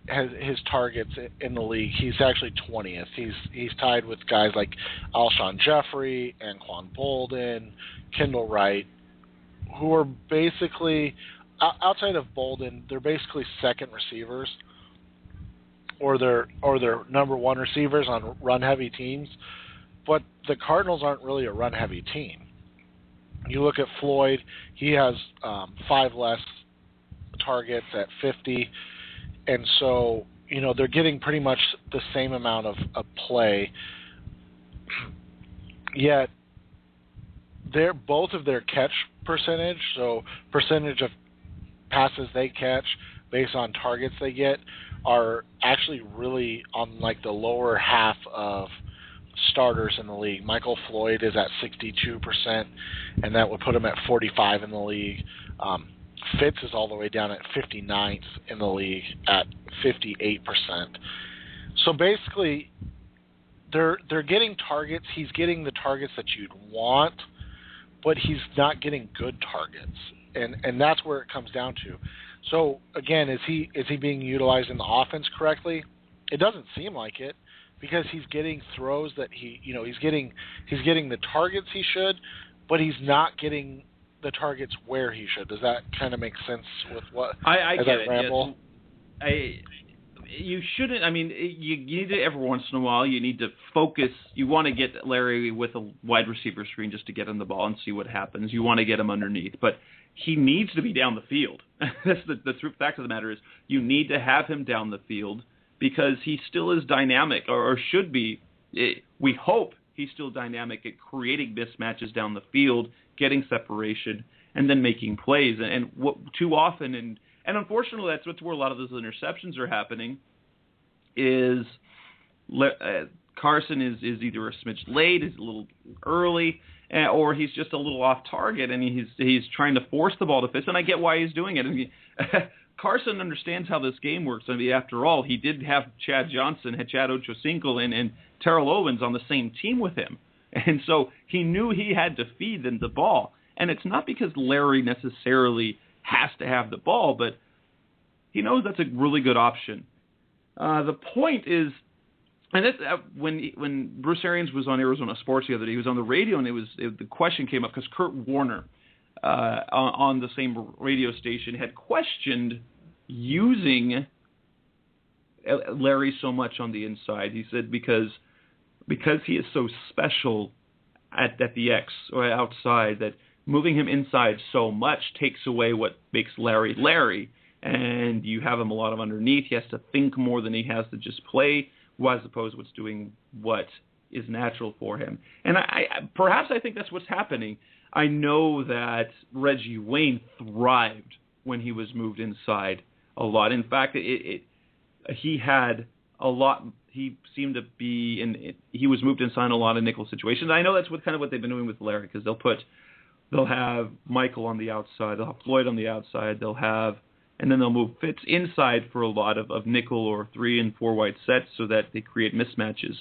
his targets in the league, he's actually 20th. He's tied with guys like Alshon Jeffrey, Anquan Bolden, Kendall Wright, who are basically, outside of Bolden, they're basically second receivers, or they're number 1 receivers on run-heavy teams. But the Cardinals aren't really a run-heavy team. You look at Floyd, he has 5 less targets at 50, and so they're getting pretty much the same amount of play. Yet both of their catch percentage, so percentage of passes they catch based on targets they get, are actually really on like the lower half of starters in the league. Michael Floyd is at 62%, and that would put him at 45 in the league. Fitz is all the way down at 59th in the league at 58%. So basically, they're getting targets. He's getting the targets that you'd want, but he's not getting good targets, and that's where it comes down to. So again, is he being utilized in the offense correctly? It doesn't seem like it, because he's getting throws that he's getting the targets he should, but he's not getting the targets where he should. Does that kind of make sense with what I get it? Ramble? Yes. You shouldn't. I mean, you need to every once in a while. You need to focus. You want to get Larry with a wide receiver screen just to get him the ball and see what happens. You want to get him underneath, but he needs to be down the field. That's the true fact of the matter is you need to have him down the field because he still is dynamic, or should be. We hope he's still dynamic at creating mismatches down the field, getting separation, and then making plays. And what too often, and unfortunately, that's where a lot of those interceptions are happening, is Carson is either a smidge late, is a little early, or he's just a little off target, and he's trying to force the ball to Fitz, and I get why he's doing it. I mean, Carson understands how this game works. I mean, after all, he did have Chad Ochocinco and Terrell Owens on the same team with him, and so he knew he had to feed them the ball. And it's not because Larry necessarily has to have the ball, but he knows that's a really good option. The point is, and that's when Bruce Arians was on Arizona Sports the other day, he was on the radio, and the question came up because Kurt Warner on the same radio station had questioned using Larry so much on the inside. He said because he is so special at the X or outside, that moving him inside so much takes away what makes Larry Larry, and you have him a lot of underneath. He has to think more than he has to just play, as opposed to what's doing what is natural for him. And perhaps I think that's what's happening. I know that Reggie Wayne thrived when he was moved inside a lot. In fact, he had a lot. He seemed to be he was moved inside a lot of nickel situations. I know that's what they've been doing with Larry, because they'll have Michael on the outside, they'll have Floyd on the outside, and then they'll move Fitz inside for a lot of nickel or 3 and 4 wide sets so that they create mismatches.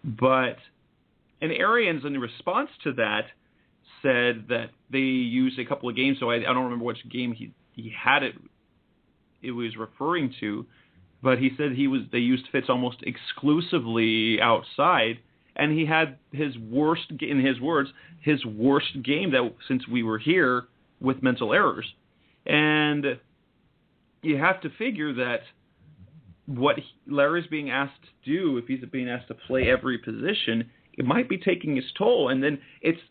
And Arians, in response to that, said that they used a couple of games, so I don't remember which game he had it was referring to, but he said they used Fitz almost exclusively outside, and he had his worst game that since we were here with mental errors. And you have to figure that what Larry's being asked to do, if he's being asked to play every position, it might be taking his toll, and then it's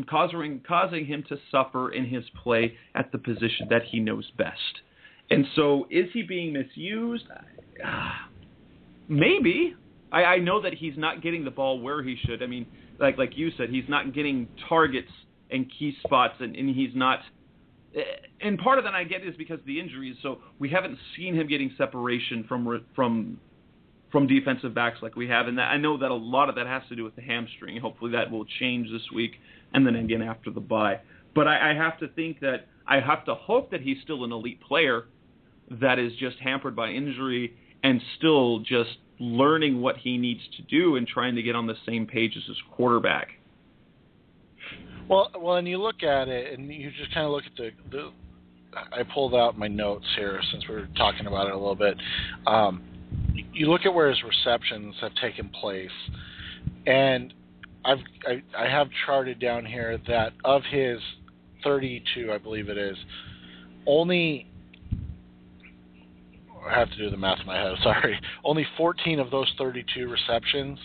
causing him to suffer in his play at the position that he knows best. And so is he being misused? Maybe. I know that he's not getting the ball where he should. I mean, like you said, he's not getting targets and key spots, and he's not. And part of that I get is because of the injuries. So we haven't seen him getting separation from defensive backs like we have, and I know that a lot of that has to do with the hamstring. Hopefully that will change this week, and then again after the bye. But I have to hope that he's still an elite player that is just hampered by injury and still just learning what he needs to do and trying to get on the same page as his quarterback. Well, and you look at it, and you just kind of look at the I pulled out my notes here since we were talking about it a little bit. You look at where his receptions have taken place, and I have charted down here that of his 32, I believe it is, only, I have to do the math in my head, sorry, only 14 of those 32 receptions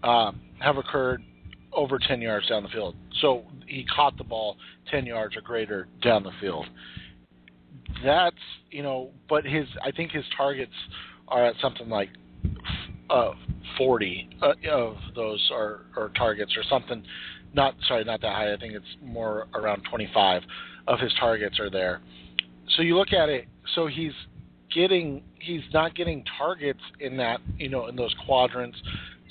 have occurred over 10 yards down the field. So he caught the ball 10 yards or greater down the field. That's, but I think his targets are at something like 40 of those are targets or something not that high. I think it's more around 25 of his targets are there. So you look at it. So he's not getting targets in that, in those quadrants,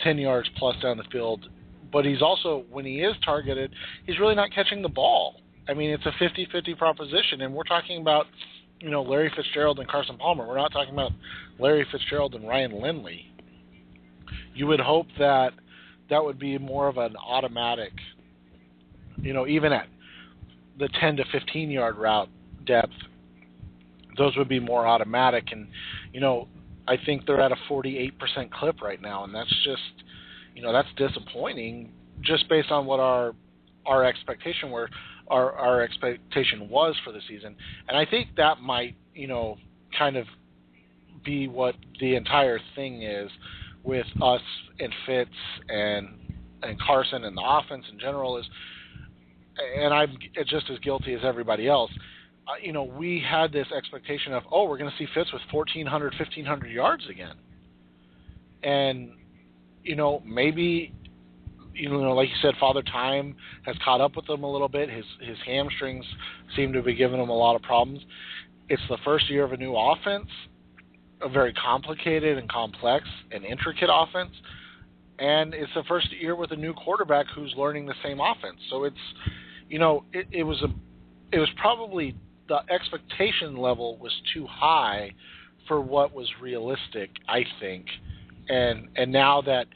10 yards plus down the field. But he's also, when he is targeted, he's really not catching the ball. I mean, it's a 50-50 proposition, and we're talking about, Larry Fitzgerald and Carson Palmer. We're not talking about Larry Fitzgerald and Ryan Lindley. You would hope that would be more of an automatic, even at the 10 to 15 yard route depth, those would be more automatic. And, I think they're at a 48% clip right now, and that's just, that's disappointing just based on what our expectation our expectation was for the season. And I think that might, kind of be what the entire thing is with us and Fitz and Carson and the offense in general is, and I'm just as guilty as everybody else. We had this expectation of, we're going to see Fitz with 1,400, 1,500 yards again. And, maybe, like you said, Father Time has caught up with him a little bit. His hamstrings seem to be giving him a lot of problems. It's the first year of a new offense, a very complicated and complex and intricate offense. And it's the first year with a new quarterback who's learning the same offense. So it's, it was probably the expectation level was too high for what was realistic, I think. And now that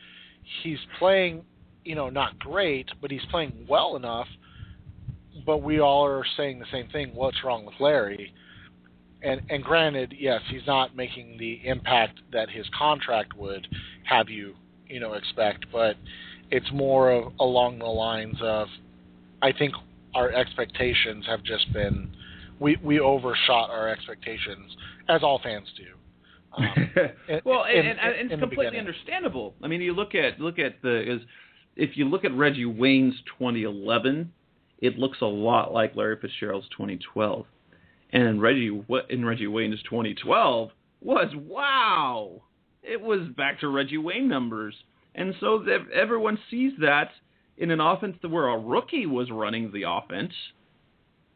he's playing, not great, but he's playing well enough, but we all are saying the same thing, what's wrong with Larry? And granted, yes, he's not making the impact that his contract would have you, expect, but it's more along the lines of, I think our expectations have just been, we overshot our expectations, as all fans do. Well, and it's completely understandable. I mean, you look at if you look at Reggie Wayne's 2011, it looks a lot like Larry Fitzgerald's 2012, and Reggie Wayne's 2012 was wow. It was back to Reggie Wayne numbers, and so everyone sees that in an offense where a rookie was running the offense.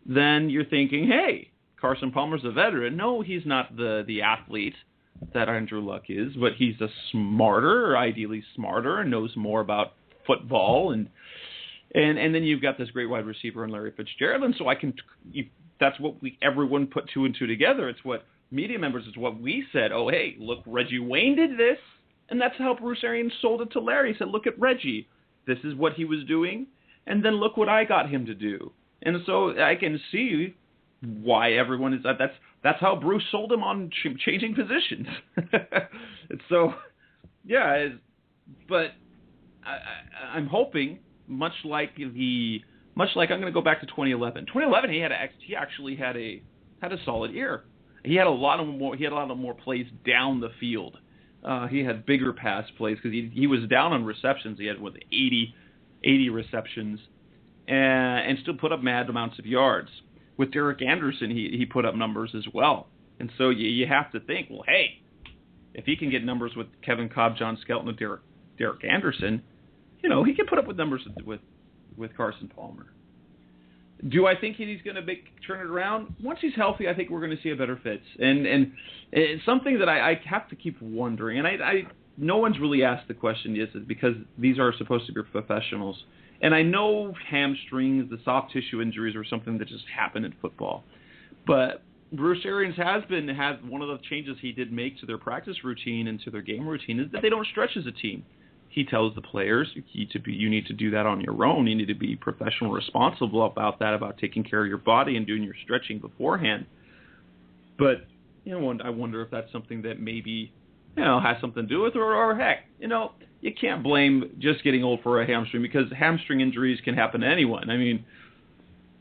Then you're thinking, hey, Carson Palmer's a veteran. No, he's not the athlete that Andrew Luck is, but he's ideally smarter, and knows more about football, and then you've got this great wide receiver in Larry Fitzgerald, and so that's what everyone put two and two together. It's what media members, it's what we said. Oh, hey, look, Reggie Wayne did this, and that's how Bruce Arians sold it to Larry. He said, look at Reggie, this is what he was doing, and then look what I got him to do. And so I can see why everyone is that's how Bruce sold him on changing positions. So, yeah, but I'm hoping, much like I'm going to go back to 2011. 2011, he actually had a solid year. He had a lot of more plays down the field. He had bigger pass plays because he was down on receptions. He had 80 receptions, and still put up mad amounts of yards. With Derek Anderson, he put up numbers as well. And so you have to think, well, hey, if he can get numbers with Kevin Cobb, John Skelton, and Derek Anderson, he can put up with numbers with Carson Palmer. Do I think he's going to turn it around? Once he's healthy, I think we're going to see a better Fitz. And it's something that I have to keep wondering. And I no one's really asked the question yet, because these are supposed to be professionals. And I know hamstrings, the soft tissue injuries are something that just happen in football. But Bruce Arians has one of the changes he did make to their practice routine and to their game routine is that they don't stretch as a team. He tells the players, you need to do that on your own. You need to be professional, responsible about that, about taking care of your body and doing your stretching beforehand. But, I wonder if that's something that maybe, has something to do with it, or heck, you can't blame just getting old for a hamstring, because hamstring injuries can happen to anyone. I mean,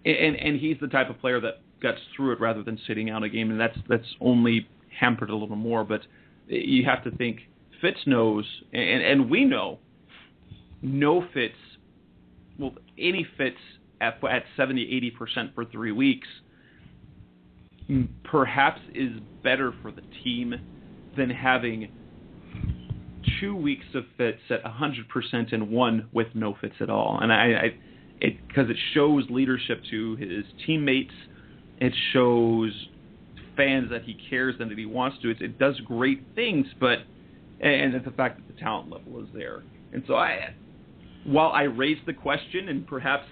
and he's the type of player that gets through it rather than sitting out a game, and that's only hampered a little more. But you have to think, Fitz knows, and we know, no Fitz, well, any Fitz at 70-80% for 3 weeks perhaps is better for the team than having 2 weeks of Fitz at 100% and one with no Fitz at all. And because it shows leadership to his teammates. It shows fans that he cares and that he wants to. It does great things, and it's the fact that the talent level is there. And so while I raised the question, and perhaps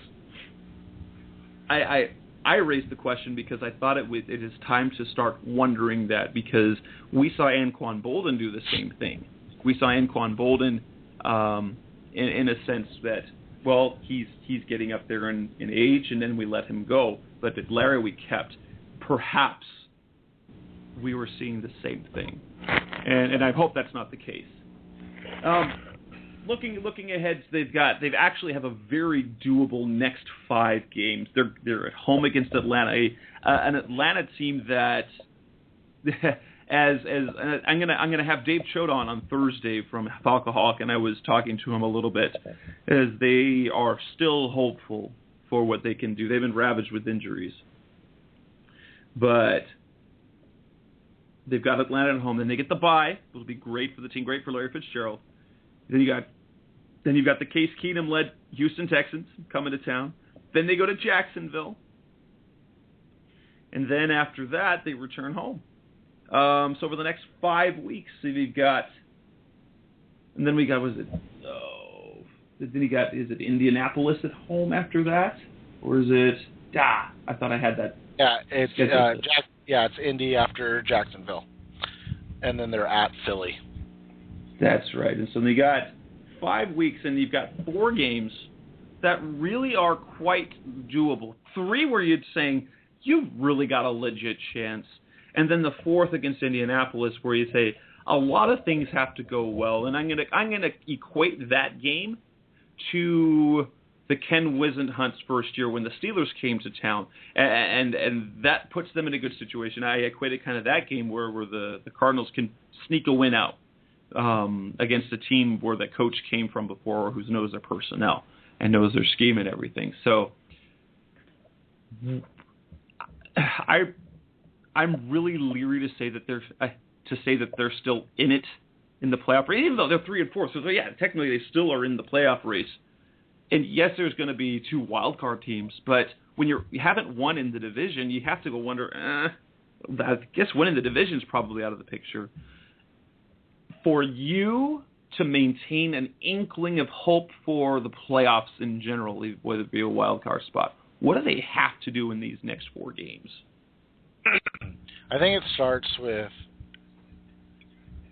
I raised the question because I thought it is time to start wondering that, because we saw Anquan Bolden do the same thing. We saw Anquan Bolden in a sense that, well, he's getting up there in age, and then we let him go. But at Larry we kept. Perhaps we were seeing the same thing, and I hope that's not the case. Looking ahead, they actually have a very doable next 5 games. They're at home against Atlanta, an Atlanta team that, as I'm gonna have Dave Choate on Thursday from Falcahawk, and I was talking to him a little bit, as they are still hopeful for what they can do. They've been ravaged with injuries, but they've got Atlanta at home. Then they get the bye, which will be great for the team, great for Larry Fitzgerald. Then you've got the Case Keenum-led Houston Texans coming to town. Then they go to Jacksonville, and then after that they return home. So over the next 5 weeks, is it Indianapolis at home after that, or is it? I thought I had that. Yeah, it's Indy after Jacksonville, and then they're at Philly. That's right. And so they got 5 weeks, and you've got 4 games that really are quite doable. 3 where you'd saying you've really got a legit chance, and then the 4th against Indianapolis where you say a lot of things have to go well. And I'm gonna equate that game to the Ken Wisenhunt's first year when the Steelers came to town, and that puts them in a good situation. I equated kind of that game where the Cardinals can sneak a win out against a team where the coach came from before, who knows their personnel and knows their scheme and everything. So I'm really leery to say that they're still in it in the playoff race, even though they're 3-4. So yeah, technically they still are in the playoff race. And yes, there's going to be 2 wild card teams, but when you haven't won in the division, you have to go wonder. I guess winning the division is probably out of the picture. For you to maintain an inkling of hope for the playoffs in general, whether it be a wild card spot, what do they have to do in these next 4 games? I think it starts with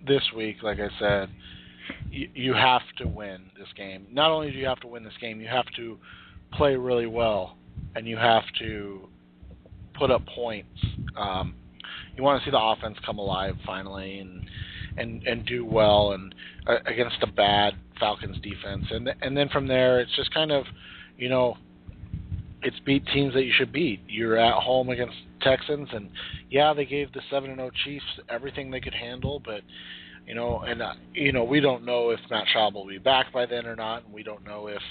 this week, like I said. You have to win this game. Not only do you have to win this game, you have to play really well, and you have to put up points. You want to see the offense come alive finally and do well and against a bad Falcons defense. And then from there, it's just kind of, it's beat teams that you should beat. You're at home against Texans, and yeah, they gave the 7-0 Chiefs everything they could handle, but we don't know if Matt Schaub will be back by then or not, and we don't know if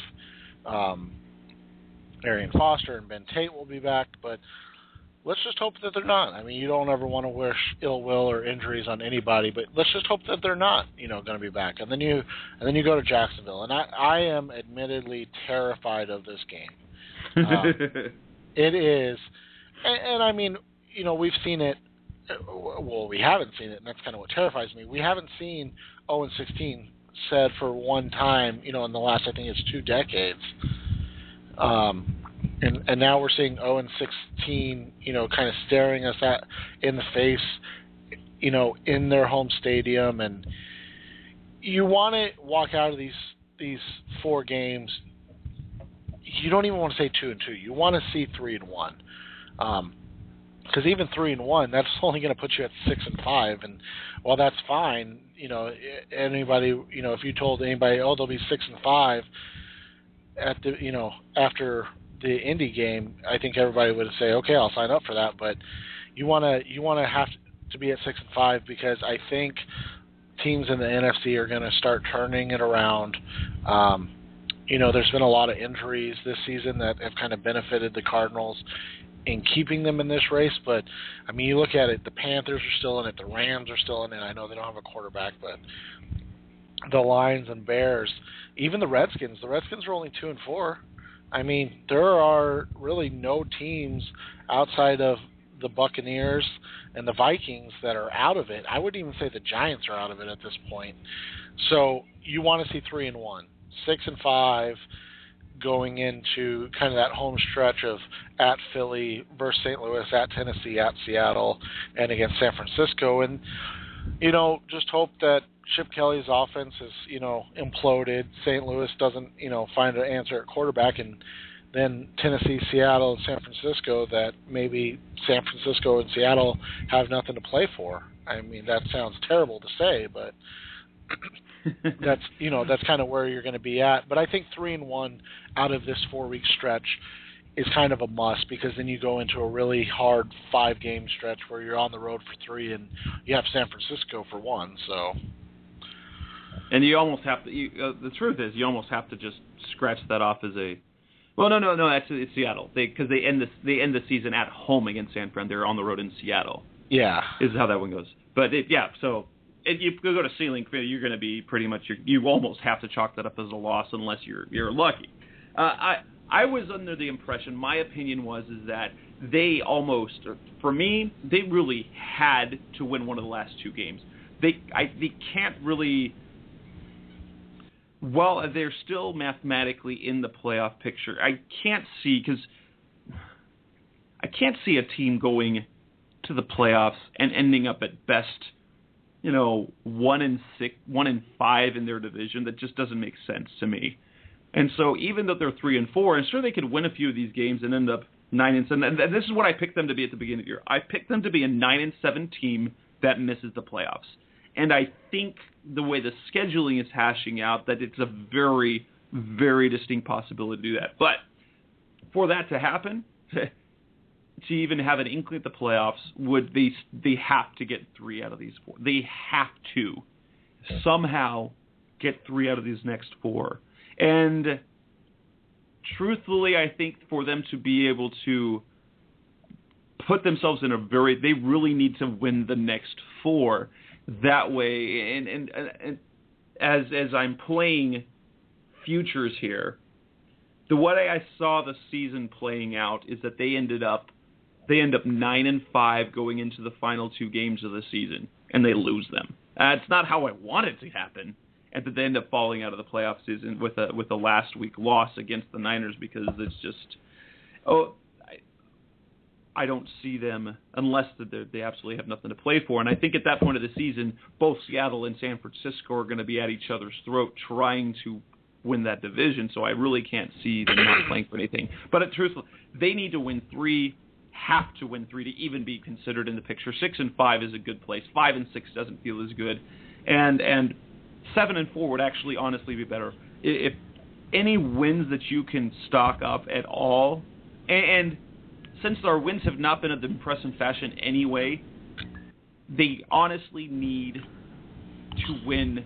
Arian Foster and Ben Tate will be back, but let's just hope that they're not. I mean, you don't ever want to wish ill will or injuries on anybody, but let's just hope that they're not, going to be back. And then you go to Jacksonville, and I am admittedly terrified of this game. It is, and I mean, we've seen it. Well, we haven't seen it, and that's kind of what terrifies me. We haven't seen 0-16 said for one time, in the last, I think it's 2 decades. And now we're seeing 0-16, kind of staring us in the face, in their home stadium. And you want to walk out of these 4 games. You don't even want to say 2-2. You want to see 3-1. Because even 3-1, that's only going to put you at 6-5, and while that's fine, anybody, if you told anybody, they'll be 6-5 at the, after the Indy game, I think everybody would say, okay, I'll sign up for that. But you want to have to be at 6-5 because I think teams in the NFC are going to start turning it around. There's been a lot of injuries this season that have kind of benefited the Cardinals in keeping them in this race, but I mean, you look at it, the Panthers are still in it, the Rams are still in it. I know they don't have a quarterback, but the Lions and Bears, even the Redskins are only 2-4. I mean, there are really no teams outside of the Buccaneers and the Vikings that are out of it. I wouldn't even say the Giants are out of it at this point. So you want to see 3-1, 6-5 going into kind of that home stretch of at Philly versus St. Louis, at Tennessee, at Seattle, and against San Francisco. And, just hope that Chip Kelly's offense is, imploded. St. Louis doesn't, find an answer at quarterback, and then Tennessee, Seattle, and San Francisco, that maybe San Francisco and Seattle have nothing to play for. I mean, that sounds terrible to say, but that's kind of where you're going to be at. But I think 3-1 out of this 4-week stretch is kind of a must, because then you go into a really hard 5-game stretch where you're on the road for 3 and you have San Francisco for 1. So, and you almost have to. The truth is, you almost have to just scratch that off as a. Well, no. Actually, it's Seattle. Because they end the season at home against San Fran. They're on the road in Seattle. Yeah, is how that one goes. But so. If you go to ceiling, you're going to be pretty much. You almost have to chalk that up as a loss unless you're lucky. I was under the impression, my opinion is that they almost, for me, they really had to win one of the last 2 games. They can't really. While they're still mathematically in the playoff picture, I can't see a team going to the playoffs and ending up at best, 1-6, 1-5 in their division. That just doesn't make sense to me. And so even though they're 3-4, and sure they could win a few of these games and end up 9-7. And this is what I picked them to be at the beginning of the year. I picked them to be a 9-7 team that misses the playoffs. And I think the way the scheduling is hashing out, that it's a very, very distinct possibility to do that. But for that to happen, to even have an inkling at the playoffs, they have to get 3 out of these 4. They have to somehow get 3 out of these next 4. And truthfully, I think for them to be able to put themselves in they really need to win the next 4. That way, and as I'm playing futures here, the way I saw the season playing out is that they end up 9-5 going into the final 2 games of the season, and they lose them. It's not how I want it to happen, and that they end up falling out of the playoff season with a last week loss against the Niners, because it's just I don't see them unless they absolutely have nothing to play for. And I think at that point of the season, both Seattle and San Francisco are going to be at each other's throat trying to win that division. So I really can't see them not playing for anything. But truthfully, they need to win 3, have to win 3 to even be considered in the picture. 6-5 is a good place. 5-6 doesn't feel as good. And 7-4 would actually honestly be better. If any wins that you can stock up at all, and since our wins have not been of the impressive fashion anyway, they honestly need to win.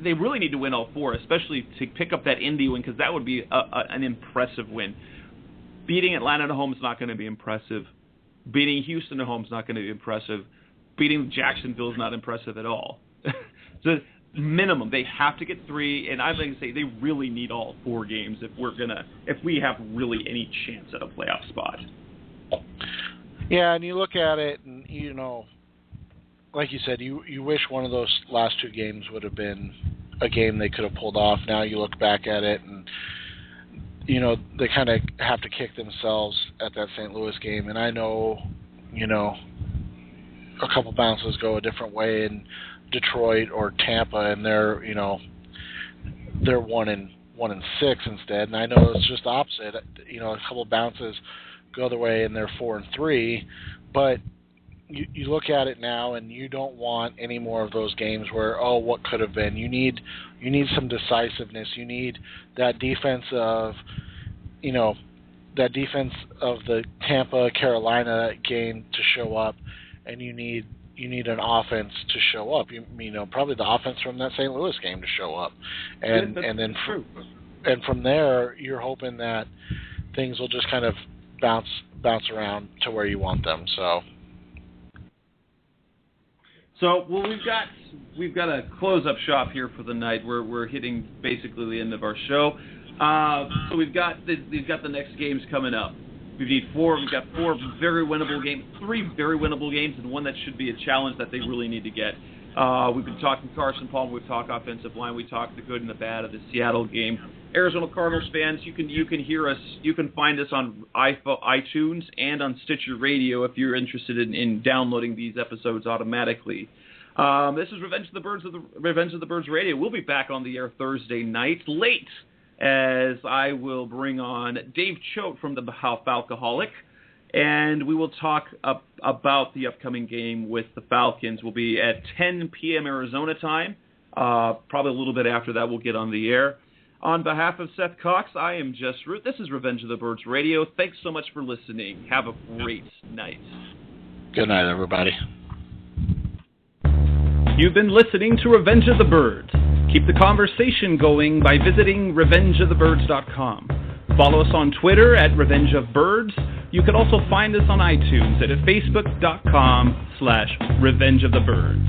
They really need to win all 4, especially to pick up that Indy win, because that would be an impressive win. Beating Atlanta at home is not going to be impressive. Beating Houston at home is not going to be impressive. Beating Jacksonville is not impressive at all. So minimum, they have to get 3, and I'd like to say they really need all 4 games if we have really any chance at a playoff spot. Yeah, and you look at it, and like you said, you wish one of those last 2 games would have been a game they could have pulled off. Now you look back at it, and they kind of have to kick themselves at that St. Louis game. And I know, a couple bounces go a different way in Detroit or Tampa, and they're 1-6 instead. And I know it's just the opposite. A couple bounces go the way and they're 4-3, but you look at it now and you don't want any more of those games where, what could have been. You need some decisiveness. You need that defense of the Tampa Carolina game to show up, and you need an offense to show up. Probably the offense from that St. Louis game to show up, and then from there you're hoping that things will just kind of bounce around to where you want them. So we've got a close up shop here for the night. We're hitting basically the end of our show. So we've got the next games coming up. We've got 4 very winnable games, 3 very winnable games, and one that should be a challenge that they really need to get. We've been talking Carson Palmer. We've talked offensive line. We talked the good and the bad of the Seattle game. Arizona Cardinals fans, you can hear us. You can find us on iTunes and on Stitcher Radio if you're interested in downloading these episodes automatically. This is Revenge of the Birds Radio. We'll be back on the air Thursday night late, as I will bring on Dave Choate from the Falcoholic, and we will talk about the upcoming game with the Falcons. We'll be at 10 p.m. Arizona time. Probably a little bit after that, we'll get on the air. On behalf of Seth Cox, I am Jess Root. This is Revenge of the Birds Radio. Thanks so much for listening. Have a great night. Good night, everybody. You've been listening to Revenge of the Birds. Keep the conversation going by visiting revengeofthebirds.com. Follow us on Twitter at Revenge of Birds. You can also find us on iTunes at facebook.com/Revenge of the Birds.